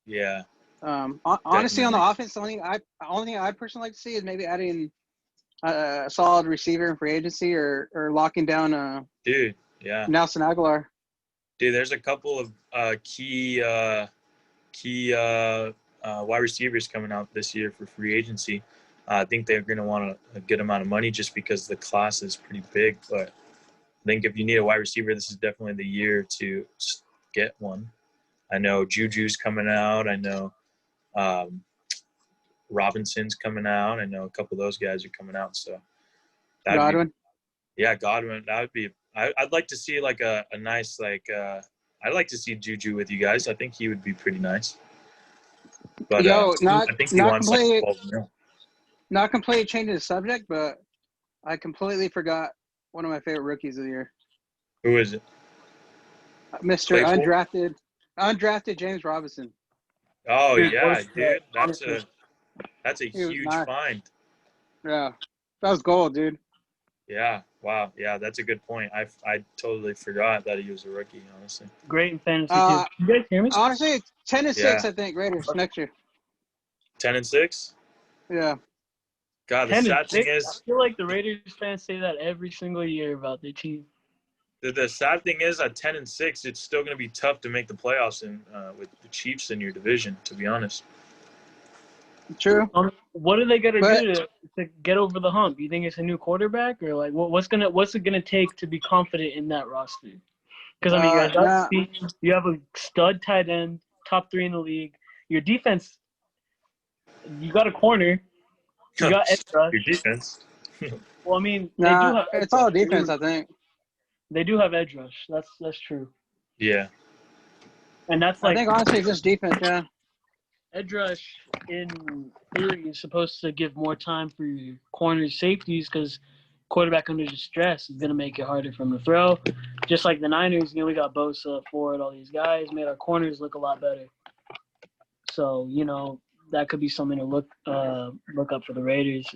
Yeah. Honestly, on the offense, the only thing I personally like to see is maybe adding a solid receiver in free agency or locking down Nelson Aguilar. Dude, there's a couple of key wide receivers coming out this year for free agency. I think they're going to want a good amount of money just because the class is pretty big. But I think if you need a wide receiver, this is definitely the year to get one. I know Juju's coming out. I know Robinson's coming out. I know a couple of those guys are coming out. So Godwin? Godwin. That would be – I'd like to see like a nice like I'd like to see Juju with you guys. I think he would be pretty nice. But I think he wants like 12 mil. Not completely changing the subject, but I completely forgot one of my favorite rookies of the year. Who is it? Mr. Undrafted James Robinson. Oh, yeah, dude. That's a He was huge nice. find. Yeah, that was gold, dude. Yeah. Wow. Yeah, that's a good point. I totally forgot that he was a rookie. Honestly. Great in fantasy Uh, too. You guys hear me? honestly, 10-6, Yeah. I think Raiders next year. 10-6. Yeah. God, the 10 and sad thing 6. I is, feel like the Raiders fans say that every single year about their team. the sad thing is, at 10-6, it's still going to be tough to make the playoffs with the Chiefs in your division. To be honest. True. What are they gonna But do to get over the hump? You think it's a new quarterback, or like what's it gonna take to be confident in that roster? Because I mean, you guys got nah, speed, you have a stud tight end, top 3 in the league. Your defense, you got a corner, you got edge rush. Your defense. Well, I mean, they do have edge it's all rush. defense, I think. They do have edge rush. That's true, Yeah. and that's I like think honestly, just defense. Yeah. edge rush in theory is supposed to give more time for your corners, safeties, because quarterback under stress is going to make it harder for him to throw. Just like the Niners, we got Bosa, Ford, all these guys made our corners look a lot better. So that could be something to look up for the Raiders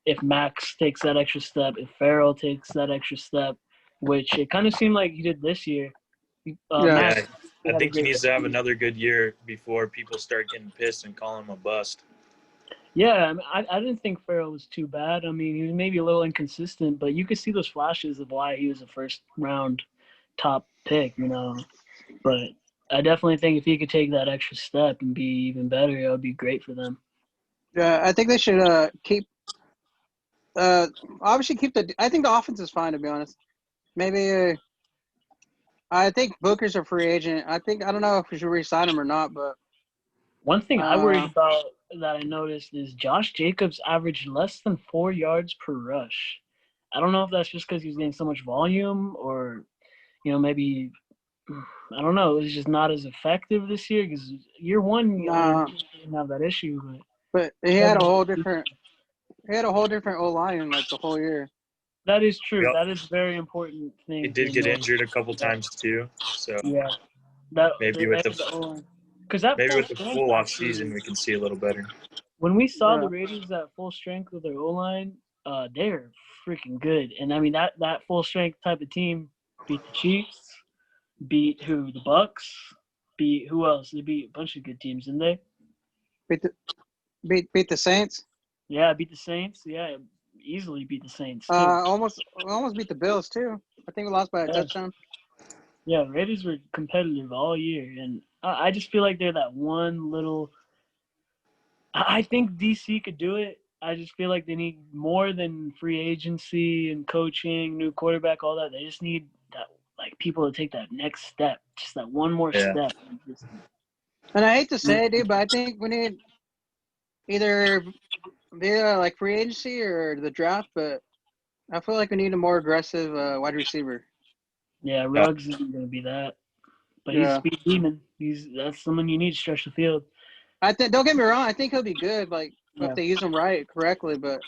if Max takes that extra step, if Farrell takes that extra step, which it kind of seemed like he did this year. Yeah. Max, I think he needs to have another good year before people start getting pissed and calling him a bust. Yeah, I didn't think Farrell was too bad. I mean, he was maybe a little inconsistent, but you could see those flashes of why he was a first-round top pick, But I definitely think if he could take that extra step and be even better, it would be great for them. Yeah, I think they should keep. Obviously keep the. I think the offense is fine, to be honest. Maybe. I think Booker's a free agent. I don't know if we should re-sign him or not, but One thing I worried about that I noticed is Josh Jacobs averaged less than 4 yards per rush. I don't know if that's just because he's getting so much volume or, maybe I don't know. It was just not as effective this year because year one he didn't have that issue. But he had a whole different. He had a whole different O line like the whole year. That is true. Yep. That is a very important thing. He did get injured a couple times too. So yeah, maybe with the full off season we can see a little better. When we saw the Raiders at full strength with their O line, they're freaking good. And I mean that full strength type of team beat the Chiefs, beat who? The Bucks, beat who else? They beat a bunch of good teams, didn't they? Beat the Saints. Yeah, beat the Saints. Yeah, easily beat the Saints. Too. Almost beat the Bills too. I think we lost by a touchdown. Yeah, Raiders were competitive all year, and I just feel like they're that one little. I think DC could do it. I just feel like they need more than free agency and coaching, new quarterback, all that. They just need that, like, people to take that next step, just that one more step. And I hate to say it, dude, but I think we need either via like free agency or the draft. But I feel like we need a more aggressive wide receiver. Yeah, Ruggs isn't going to be that, but he's a speed demon. That's someone you need to stretch the field. I think. Don't get me wrong. I think he'll be good, like if they use him correctly. But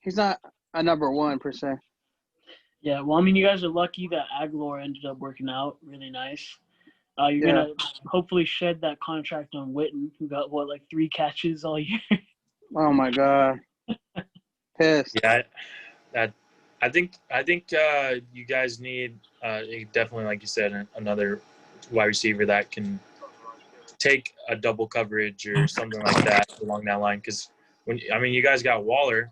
he's not a number one per se. Yeah, well, I mean, you guys are lucky that Aguilar ended up working out really nice. You're gonna hopefully shed that contract on Witten, who got like 3 catches all year. Oh my god, pissed. Yeah, I think you guys need definitely, like you said, another wide receiver that can take a double coverage or something like that along that line. Because you guys got Waller,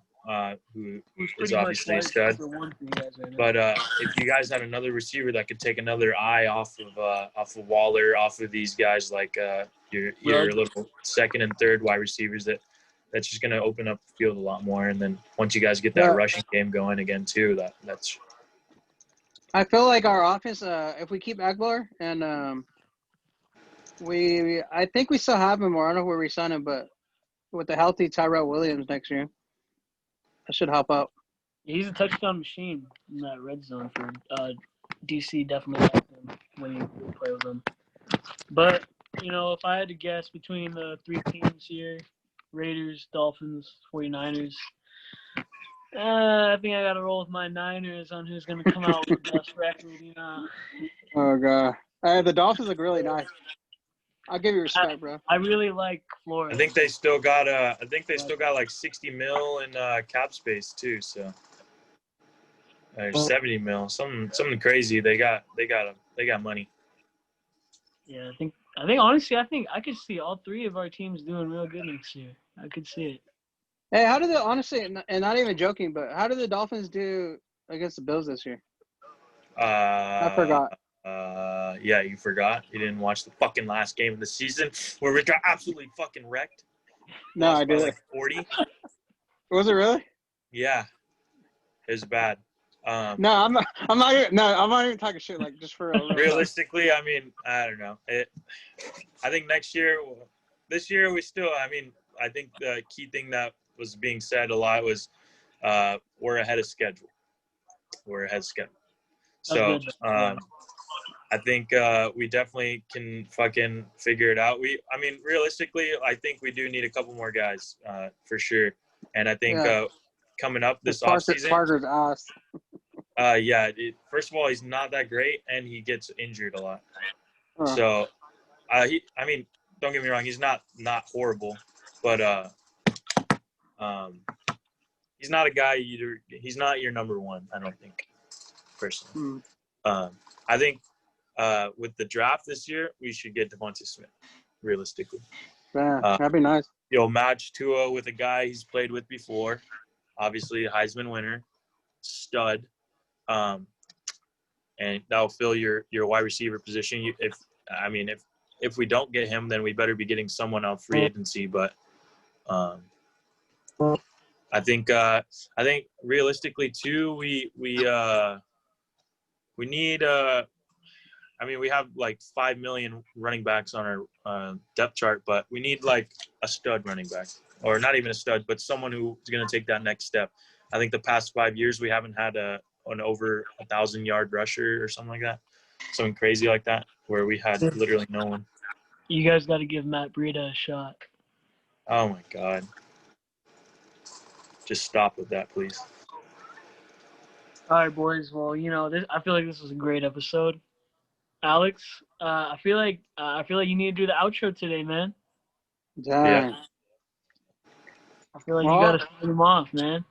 who is obviously a stud. But if you guys had another receiver that could take another eye off of Waller, off of these guys like your little second and third wide receivers, that's just going to open up the field a lot more. And then once you guys get that rushing game going again too, that's. I feel like our offense, if we keep Aguilar and I think we still have him, or I don't know where we sign him, but with the healthy Tyrell Williams next year, that should help out. He's a touchdown machine in that red zone for DC. Definitely like him when you play with him. But if I had to guess between the 3 teams here, Raiders, Dolphins, 49ers, I think I got to roll with my Niners on who's going to come out with the best record. Oh god, the Dolphins look really nice. I'll give you respect, bro. I really like Flores. I think they still got like 60 mil in cap space too. So or 70 mil, something crazy. They got money. Yeah, I think honestly, I could see all three of our teams doing real good next year. I could see it. Hey, how did the honestly, and not even joking, but how did the Dolphins do against the Bills this year? I forgot. Yeah, you forgot. You didn't watch the fucking last game of the season where we got absolutely fucking wrecked. No, Lost I by didn't. like 40. Was it really? Yeah, it was bad. No, I'm not. I'm not even talking shit. Like just for a real Realistically, I mean, I don't know. I think this year we still. I mean, I think the key thing that was being said a lot was we're ahead of schedule. So I think we definitely can fucking figure it out. I mean, realistically, I think we do need a couple more guys for sure. And I think coming up this offseason, Parker's ass. first of all, he's not that great, and he gets injured a lot. Huh. So, I mean, don't get me wrong, he's not horrible, but he's not a guy he's not your number one, I don't think, personally. I think with the draft this year, we should get Devontae Smith, realistically. Yeah, that'd be nice. You'll match Tua with a guy he's played with before, obviously a Heisman winner, stud, and that'll fill your wide receiver position. If we don't get him, then we better be getting someone on free agency. But I think realistically too, we need we have like 5 million running backs on our depth chart, but we need like a stud running back, or not even a stud, but someone who's going to take that next step. I think the past 5 years we haven't had an over 1,000-yard rusher or something like that, something crazy like that, where we had literally no one. You guys got to give Matt Breida a shot. Oh my God! Just stop with that, please. All right, boys. Well, I feel like this was a great episode. Alex, I feel like you need to do the outro today, man. Dang. Yeah. I feel like you got to start him off, man.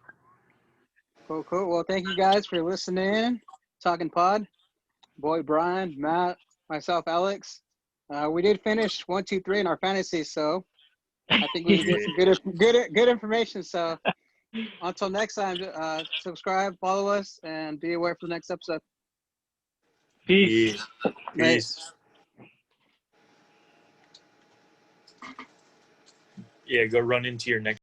Cool. Well, thank you guys for listening. Talking Pod. Boy, Brian, Matt, myself, Alex. We did finish 1, 2, 3 in our fantasy, so I think we get some good information. So until next time, subscribe, follow us, and be aware for the next episode. Peace. Peace. Yeah, go run into your next